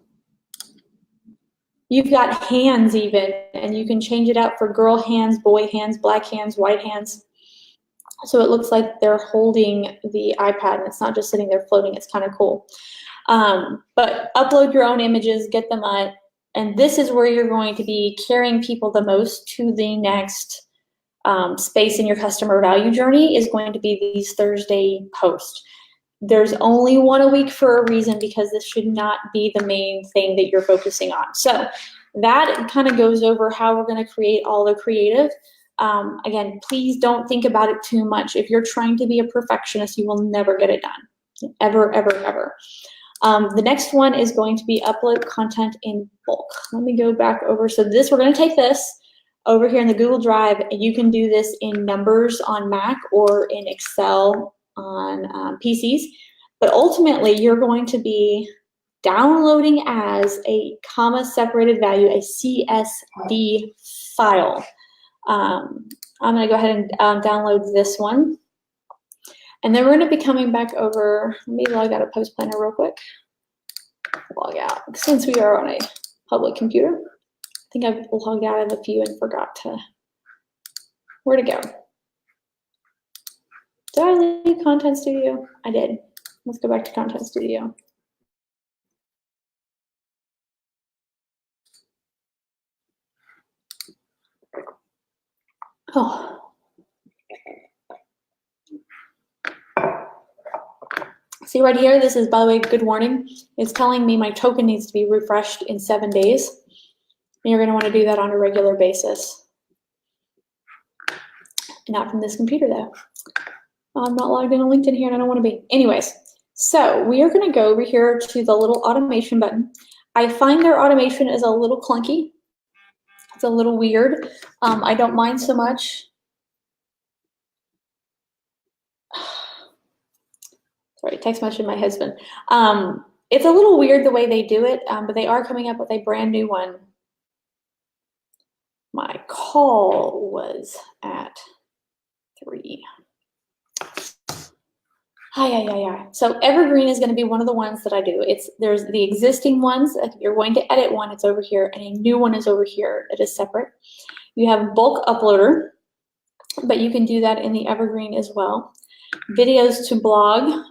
You've got hands even, and you can change it out for girl hands, boy hands, black hands, white hands. So it looks like they're holding the iPad and it's not just sitting there floating. It's kind of cool. But upload your own images, get them up, and this is where you're going to be carrying people the most to the next space in your customer value journey, is going to be these Thursday posts. There's only one a week for a reason, because this should not be the main thing that you're focusing on. So that kind of goes over how we're going to create all the creative. Again, please don't think about it too much. If you're trying to be a perfectionist, you will never get it done. Ever, ever, ever. The next one is going to be upload content in bulk. Let me go back over. So this, we're going to take this over here in the Google Drive, and you can do this in Numbers on Mac or in Excel on PCs. But ultimately, you're going to be downloading as a comma separated value, a CSV file. I'm going to go ahead and download this one. And then we're going to be coming back over. Let me log out of Post Planner real quick. Log out, since we are on a public computer. I think I've logged out of a few and forgot to, where to go. Did I leave Content Studio? I did. Let's go back to Content Studio. Oh. See right here, this is, by the way, good warning. It's telling me my token needs to be refreshed in 7 days. And you're going to want to do that on a regular basis. Not from this computer, though. I'm not logged in on LinkedIn here, and I don't want to be. Anyways, so we are going to go over here to the little automation button. I find their automation is a little clunky. It's a little weird. I don't mind so much. Sorry, text message my husband. It's a little weird the way they do it, but they are coming up with a brand new one. My call was at 3. So Evergreen is going to be one of the ones that I do. There's the existing ones. If you're going to edit one, it's over here, and a new one is over here. It is separate. You have bulk uploader, but you can do that in the Evergreen as well. Videos to blog.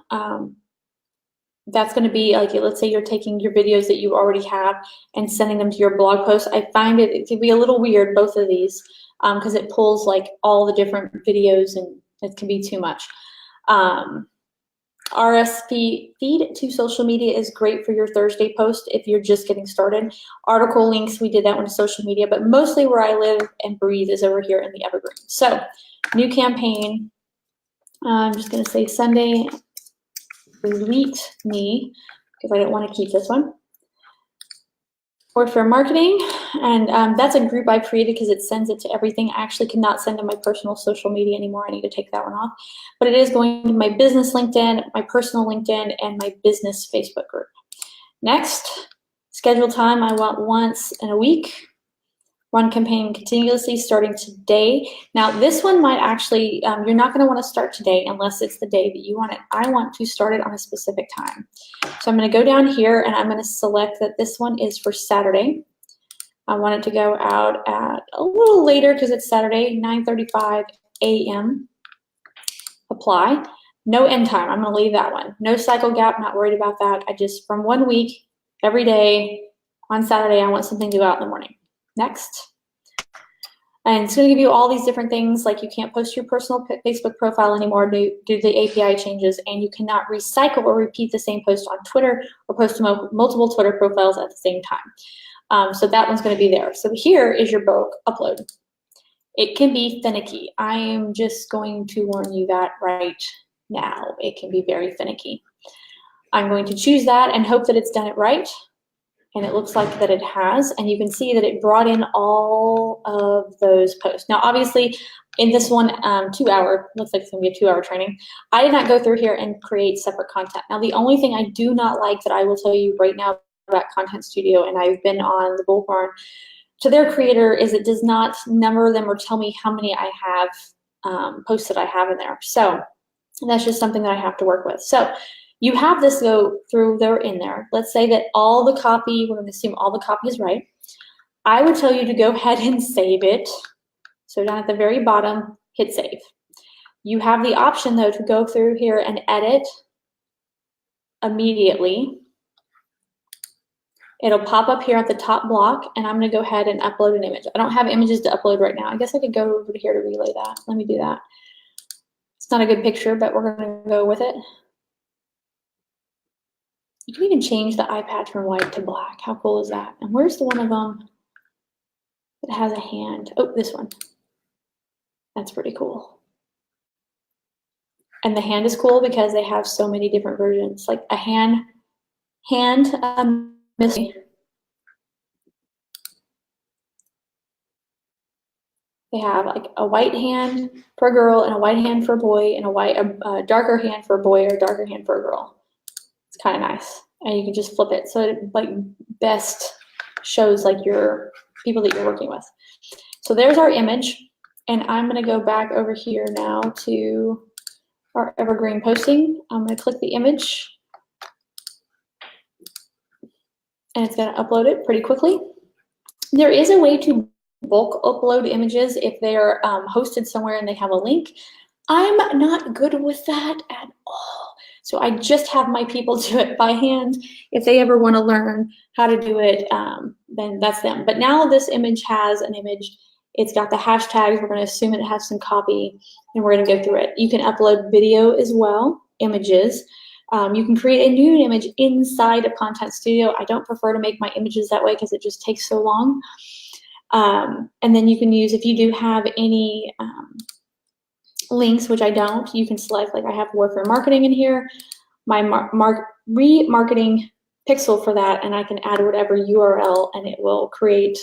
That's going to be like, let's say you're taking your videos that you already have and sending them to your blog post. I find it can be a little weird, both of these, because it pulls like all the different videos and it can be too much. RSP feed to social media is great for your Thursday post if you're just getting started. Article links, we did that one to social media, but mostly where I live and breathe is over here in the Evergreen. So new campaign. I'm just going to say Sunday, delete me. because I don't want to keep this one. Warfare Marketing, and that's a group I created because it sends it to everything. I actually cannot send to my personal social media anymore. I need to take that one off. But it is going to my business LinkedIn, my personal LinkedIn, and my business Facebook group. Next, schedule time. I want once in a week. Run campaign continuously starting today. Now this one might actually, you're not going to want to start today unless it's the day that you want it. I want to start it on a specific time. So I'm going to go down here and I'm going to select that this one is for Saturday. I want it to go out at a little later because it's Saturday, 9:35 a.m. Apply. No end time. I'm going to leave that one. No cycle gap. Not worried about that. I just, from 1 week, every day on Saturday, I want something to go out in the morning. Next. And it's going to give you all these different things, like you can't post your personal Facebook profile anymore due to the API changes, and you cannot recycle or repeat the same post on Twitter or post to multiple Twitter profiles at the same time. So that one's going to be there. So here is your bulk upload. It can be finicky. I am just going to warn you that right now. It can be very finicky. I'm going to choose that and hope that it's done it right. And it looks like that it has, and you can see that it brought in all of those posts. Now, obviously, in this one, 2 hour, looks like it's gonna be a 2 hour training. I did not go through here and create separate content. Now, the only thing I do not like that I will tell you right now about Content Studio, and I've been on the Bullhorn to their creator, is it does not number them or tell me how many I have posts that I have in there. So that's just something that I have to work with. So you have this go through there in there. Let's say that all the copy, we're going to assume all the copy is right. I would tell you to go ahead and save it. So down at the very bottom, hit save. You have the option though to go through here and edit immediately. It'll pop up here at the top block, and I'm going to go ahead and upload an image. I don't have images to upload right now. I guess I could go over to here to relay that. Let me do that. It's not a good picture, but we're going to go with it. You can even change the iPad from white to black. How cool is that? And where's the one of them that has a hand? Oh, this one. That's pretty cool. And the hand is cool because they have so many different versions. Like a hand missing. They have like a white hand for a girl and a white hand for a boy and a darker hand for a boy or a darker hand for a girl. It's kind of nice, and you can just flip it so it like best shows like your people that you're working with. So there's our image, and I'm going to go back over here now to our evergreen posting. I'm going to click the image, and it's going to upload it pretty quickly. There is a way to bulk upload images if they are hosted somewhere and they have a link. I'm not good with that at all. So I just have my people do it by hand. If they ever want to learn how to do it, then that's them. But now this image has an image. It's got the hashtags. We're going to assume it has some copy, and we're going to go through it. You can upload video as well, images. You can create a new image inside of Content Studio. I don't prefer to make my images that way because it just takes so long. And then you can use, if you do have any links, which I don't, you can select, like I have Warfare Marketing in here, my remarketing pixel for that, and I can add whatever URL and it will create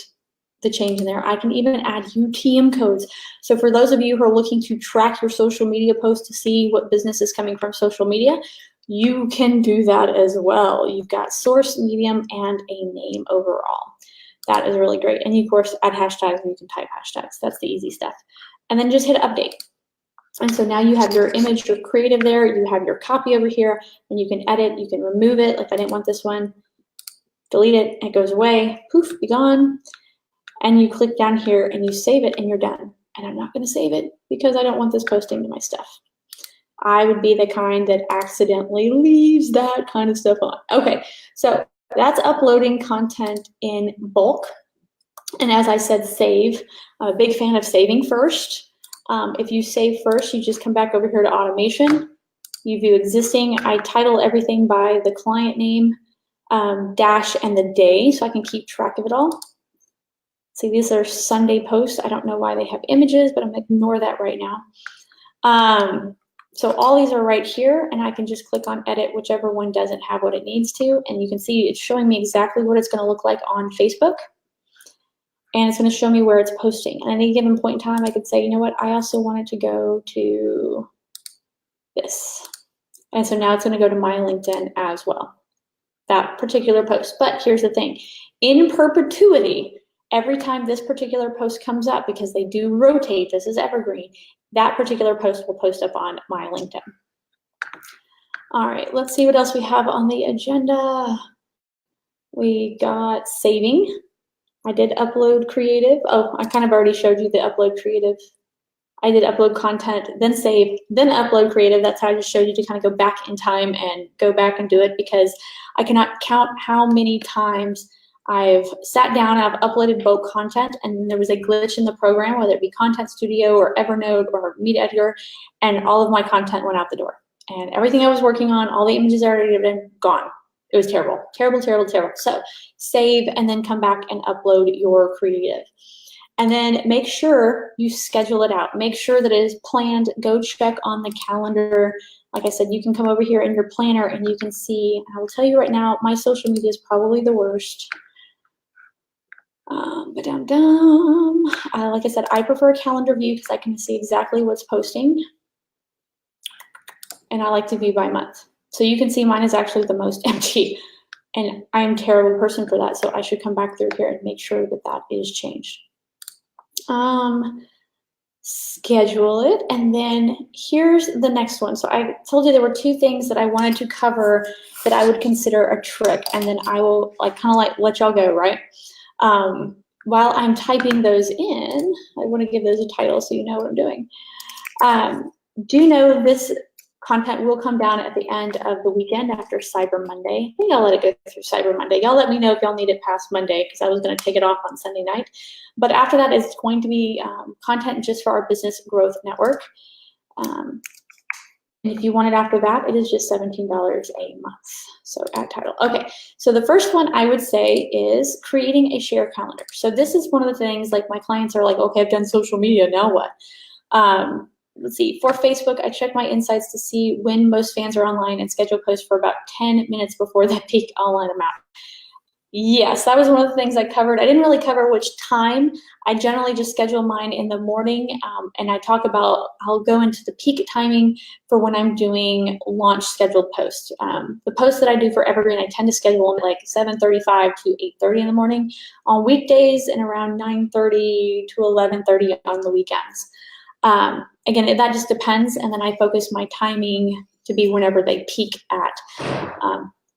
the change in there. I can even add UTM codes. So for those of you who are looking to track your social media posts to see what business is coming from social media, you can do that as well. You've got source, medium, and a name overall. That is really great. And you, of course, add hashtags and you can type hashtags. That's the easy stuff. And then just hit update. And so now you have your image, your creative there, you have your copy over here, and you can edit, you can remove it. Like I didn't want this one, delete it, it goes away, poof, be gone. And you click down here and you save it and you're done. And I'm not gonna save it because I don't want this posting to my stuff. I would be the kind that accidentally leaves that kind of stuff on. Okay, so that's uploading content in bulk. And as I said, save. I'm a big fan of saving first. If you save first, you just come back over here to automation. You view existing. I title everything by the client name, dash, and the day, so I can keep track of it all. See, these are Sunday posts. I don't know why they have images, but I'm going to ignore that right now. So all these are right here, and I can just click on edit whichever one doesn't have what it needs to, and you can see it's showing me exactly what it's going to look like on Facebook, and it's going to show me where it's posting. And at any given point in time, I could say, you know what, I also want it to go to this. And so now it's going to go to my LinkedIn as well, that particular post. But here's the thing, in perpetuity, every time this particular post comes up, because they do rotate, this is evergreen, that particular post will post up on my LinkedIn. All right, let's see what else we have on the agenda. We got saving. I did upload creative. Oh, I kind of already showed you the upload creative. I did upload content, then save, then upload creative. That's how I just showed you to kind of go back in time and go back and do it, because I cannot count how many times I've sat down, I've uploaded bulk content, and there was a glitch in the program, whether it be Content Studio or Evernote or Media Editor, and all of my content went out the door. And everything I was working on, all the images already had been gone. It was terrible, terrible, terrible, terrible. So save and then come back and upload your creative. And then make sure you schedule it out. Make sure that it is planned. Go check on the calendar. Like I said, you can come over here in your planner and you can see, I will tell you right now, my social media is probably the worst. Like I said, I prefer a calendar view because I can see exactly what's posting. And I like to view by month. So you can see mine is actually the most empty. And I'm a terrible person for that. So I should come back through here and make sure that that is changed. Schedule it. And then here's the next one. So I told you there were two things that I wanted to cover that I would consider a trick. And then I will kind of let y'all go, right? While I'm typing those in, I want to give those a title so you know what I'm doing. Do know this content will come down at the end of the weekend after Cyber Monday. I think I'll let it go through Cyber Monday. Y'all let me know if y'all need it past Monday, because I was going to take it off on Sunday night. But after that, it's going to be content just for our Business Growth Network. And if you want it after that, it is just $17 a month. So add title. Okay, so the first one I would say is creating a share calendar. So this is one of the things, like my clients are like, okay, I've done social media, now what? Let's see, for Facebook, I check my insights to see when most fans are online and schedule posts for about 10 minutes before they peak online amount. Yes, that was one of the things I covered. I didn't really cover which time. I generally just schedule mine in the morning, and I talk about, I'll go into the peak timing for when I'm doing launch scheduled posts. The posts that I do for Evergreen, I tend to schedule them like 7:35 to 8:30 in the morning on weekdays and around 9:30 to 11:30 on the weekends. Again, that just depends, and then I focus my timing to be whenever they peak at.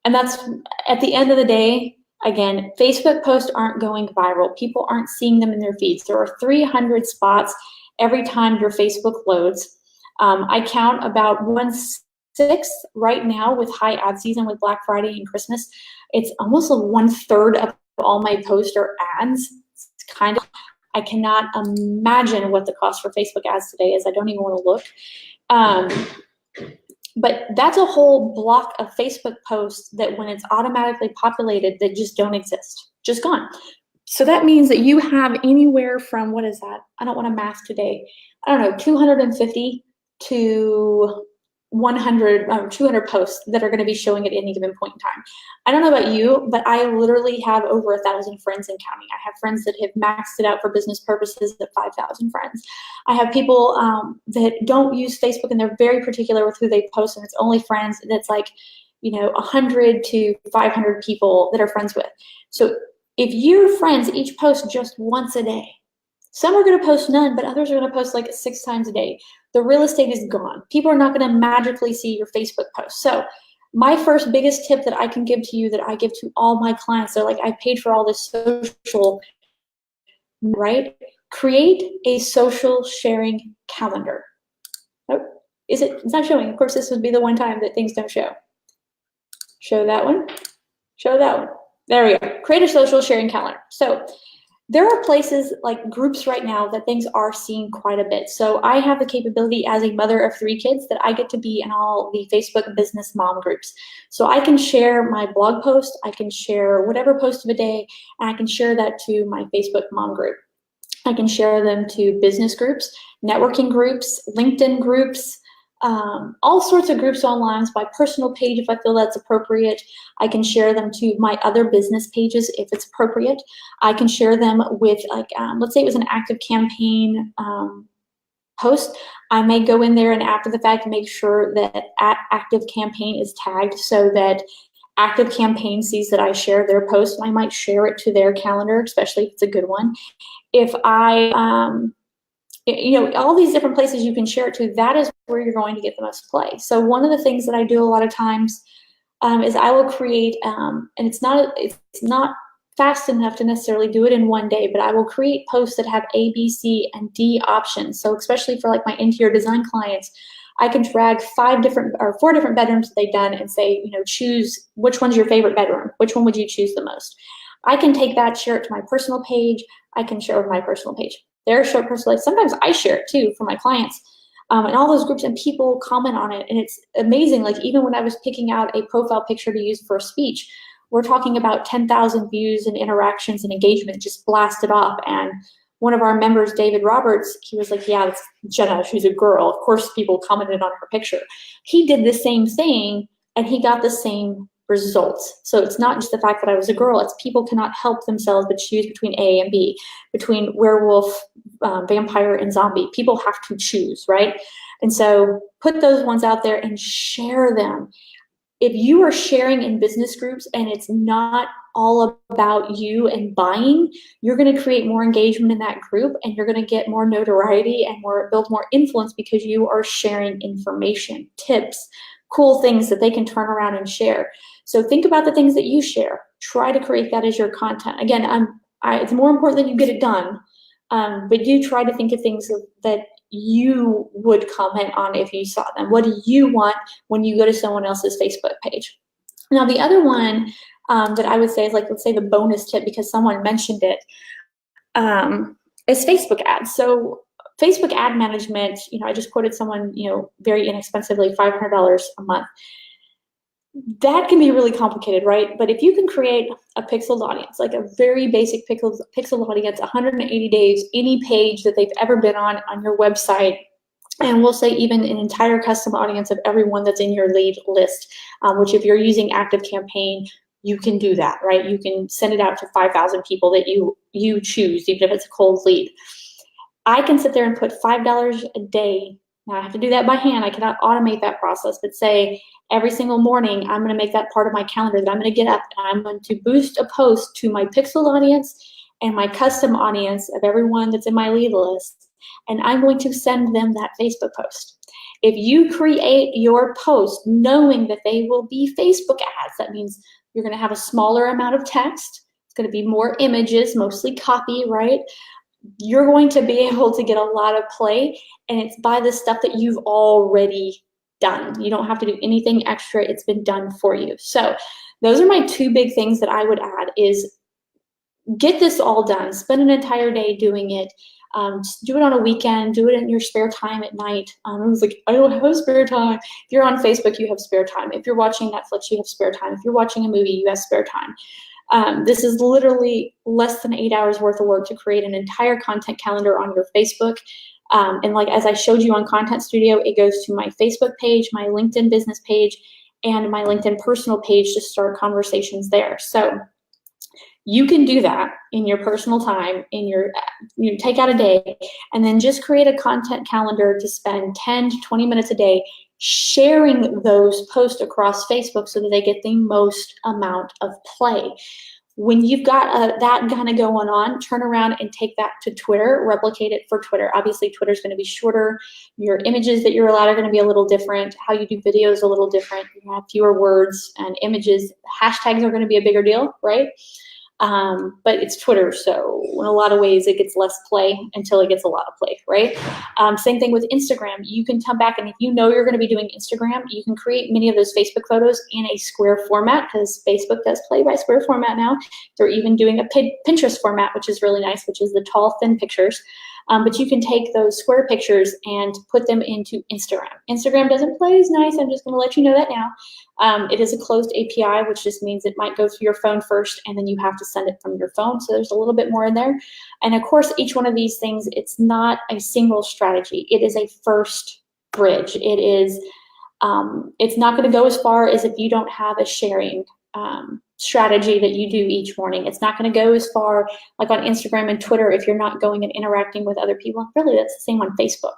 And that's, at the end of the day, again, Facebook posts aren't going viral. People aren't seeing them in their feeds. There are 300 spots every time your Facebook loads. I count about 1/6 right now with high ad season with Black Friday and Christmas. It's almost 1/3 of all my posts are ads. It's kind of, I cannot imagine what the cost for Facebook ads today is. I don't even want to look. But that's a whole block of Facebook posts that when it's automatically populated, that just don't exist, just gone. So that means that you have anywhere from, what is that? I don't want to math today. I don't know, 250 to 100 or 200 posts that are going to be showing at any given point in time. I don't know about you, but I literally have over 1,000 friends and counting. I have friends that have maxed it out for business purposes at 5,000 friends. I have people that don't use Facebook and they're very particular with who they post, and it's only friends. And it's like, 100 to 500 people that are friends with. So if your friends each post just once a day, some are going to post none, but others are going to post like 6 times a day. The real estate is gone. People are not going to magically see your Facebook post. So my first biggest tip that I can give to you, that I give to all my clients, they're like, I paid for all this social, right? Create a social sharing calendar. Oh, it's not showing. Of course, this would be the one time that things don't show. Show that one. Show that one. There we go. Create a social sharing calendar. So there are places like groups right now that things are seeing quite a bit. So I have the capability as a mother of 3 kids that I get to be in all the Facebook business mom groups. So I can share my blog post, I can share whatever post of a day, and I can share that to my Facebook mom group. I can share them to business groups, networking groups, LinkedIn groups, all sorts of groups online. My personal page, if I feel that's appropriate. I can share them to my other business pages if it's appropriate. I can share them with, like, let's say it was an active campaign post. I may go in there and after the fact make sure that active campaign is tagged so that active campaign sees that I share their post. I might share it to their calendar, especially if it's a good one. If I, all these different places you can share it to, that is where you're going to get the most play. So one of the things that I do a lot of times is I will create, and it's not fast enough to necessarily do it in one day, but I will create posts that have A, B, C, and D options. So especially for like my interior design clients, I can drag 4 different bedrooms that they've done and say, choose which one's your favorite bedroom. Which one would you choose the most? I can take that, share it to my personal page. I can share it with my personal page. Their share personally. Sometimes I share it too for my clients. And all those groups, and people comment on it, and it's amazing. Like even when I was picking out a profile picture to use for a speech, we're talking about 10,000 views and interactions and engagement just blasted off. And one of our members, David Roberts, he was like, yeah, that's Jenna, she's a girl. Of course, people commented on her picture. He did the same thing, and he got the same results. So it's not just the fact that I was a girl, it's people cannot help themselves but choose between A and B, between werewolf, vampire, and zombie. People have to choose, right? And so put those ones out there and share them. If you are sharing in business groups and it's not all about you and buying, you're going to create more engagement in that group, and you're going to get more notoriety and build more influence because you are sharing information, tips, cool things that they can turn around and share. So think about the things that you share. Try to create that as your content. Again, it's more important that you get it done, but do try to think of things that you would comment on if you saw them. What do you want when you go to someone else's Facebook page? Now, the other one that I would say is, like, let's say the bonus tip, because someone mentioned it, is Facebook ads. So Facebook ad management, I just quoted someone, very inexpensively, $500 a month. That can be really complicated, right? But if you can create a pixeled audience, like a very basic pixeled audience, 180 days, any page that they've ever been on your website, and we'll say even an entire custom audience of everyone that's in your lead list, which if you're using Active Campaign, you can do that, right? You can send it out to 5,000 people that you choose, even if it's a cold lead. I can sit there and put $5 a day. Now I have to do that by hand. I cannot automate that process, but say every single morning, I'm going to make that part of my calendar that I'm going to get up and I'm going to boost a post to my pixel audience and my custom audience of everyone that's in my lead list. And I'm going to send them that Facebook post. If you create your post knowing that they will be Facebook ads, that means you're going to have a smaller amount of text. It's going to be more images, mostly copy, right? You're going to be able to get a lot of play, and it's by the stuff that you've already done. You don't have to do anything extra. It's been done for you. So those are my 2 big things that I would add is get this all done. Spend an entire day doing it. Do it on a weekend. Do it in your spare time at night. I was like, I don't have spare time. If you're on Facebook, you have spare time. If you're watching Netflix, you have spare time. If you're watching a movie, you have spare time. This is literally less than 8 hours worth of work to create an entire content calendar on your Facebook. And like, as I showed you on Content Studio, it goes to my Facebook page, my LinkedIn business page, and my LinkedIn personal page to start conversations there. So you can do that in your personal time, take out a day, and then just create a content calendar to spend 10 to 20 minutes a day sharing those posts across Facebook so that they get the most amount of play. When you've got that kind of going on, turn around and take that to Twitter, replicate it for Twitter. Obviously, Twitter's going to be shorter. Your images that you're allowed are going to be a little different. How you do videos is a little different. You have fewer words and images. Hashtags are going to be a bigger deal, right? But it's Twitter, so in a lot of ways it gets less play until it gets a lot of play, right? Same thing with Instagram. You can come back, and if you know you're going to be doing Instagram, you can create many of those Facebook photos in a square format, because Facebook does play by square format now. They're even doing a Pinterest format, which is really nice, which is the tall, thin pictures. But you can take those square pictures and put them into Instagram. Instagram doesn't play as nice. I'm just going to let you know that now. It is a closed API, which just means it might go through your phone first, and then you have to send it from your phone. So there's a little bit more in there. And of course, each one of these things, it's not a single strategy. It is a first bridge. It is, it's not going to go as far as if you don't have a sharing strategy that you do each morning. It's not going to go as far like on Instagram and Twitter if you're not going and interacting with other people. Really, that's the same on Facebook.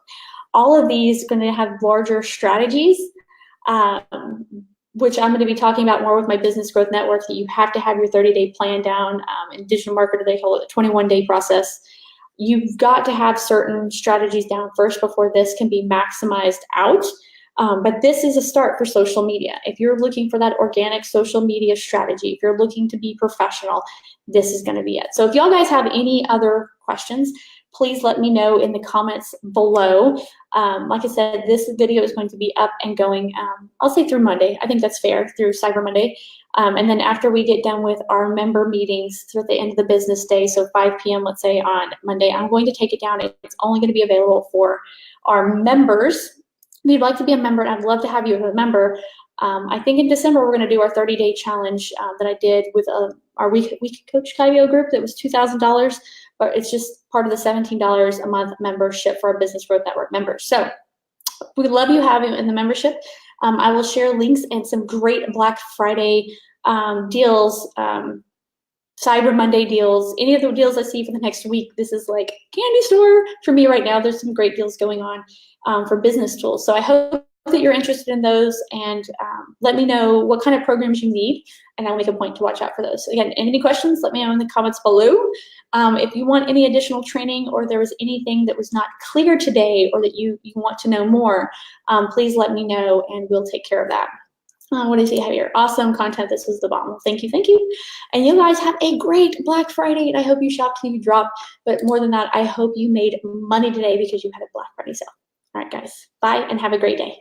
All of these are going to have larger strategies, which I'm going to be talking about more with my Business Growth Network, that you have to have your 30-day plan down. In Digital Marketer, they call it a 21-day process. You've got to have certain strategies down first before this can be maximized out. But this is a start for social media. If you're looking for that organic social media strategy, if you're looking to be professional, this is going to be it. So if y'all guys have any other questions, please let me know in the comments below. Like I said, this video is going to be up and going, I'll say through Monday. I think that's fair, through Cyber Monday. And then after we get done with our member meetings through the end of the business day, so 5 p.m., let's say on Monday, I'm going to take it down. It's only going to be available for our members. If you'd like to be a member, and I'd love to have you as a member, I think in December we're going to do our 30-day challenge that I did with our Week Coach Kaiyo group. That was $2,000, but it's just part of the $17 a month membership for our Business Growth Network members. So we'd love you having in the membership. I will share links and some great Black Friday deals, Cyber Monday deals, any of the deals I see for the next week. This is like candy store for me right now. There's some great deals going on for business tools. So I hope that you're interested in those, and let me know what kind of programs you need, and I'll make a point to watch out for those. Again, any questions, let me know in the comments below. If you want any additional training, or there was anything that was not clear today, or that you want to know more, please let me know, and we'll take care of that. What do you see here? Awesome content. This was the bomb. Thank you, thank you. And you guys have a great Black Friday, and I hope you shopped till you dropped. But more than that, I hope you made money today because you had a Black Friday sale. All right, guys. Bye, and have a great day.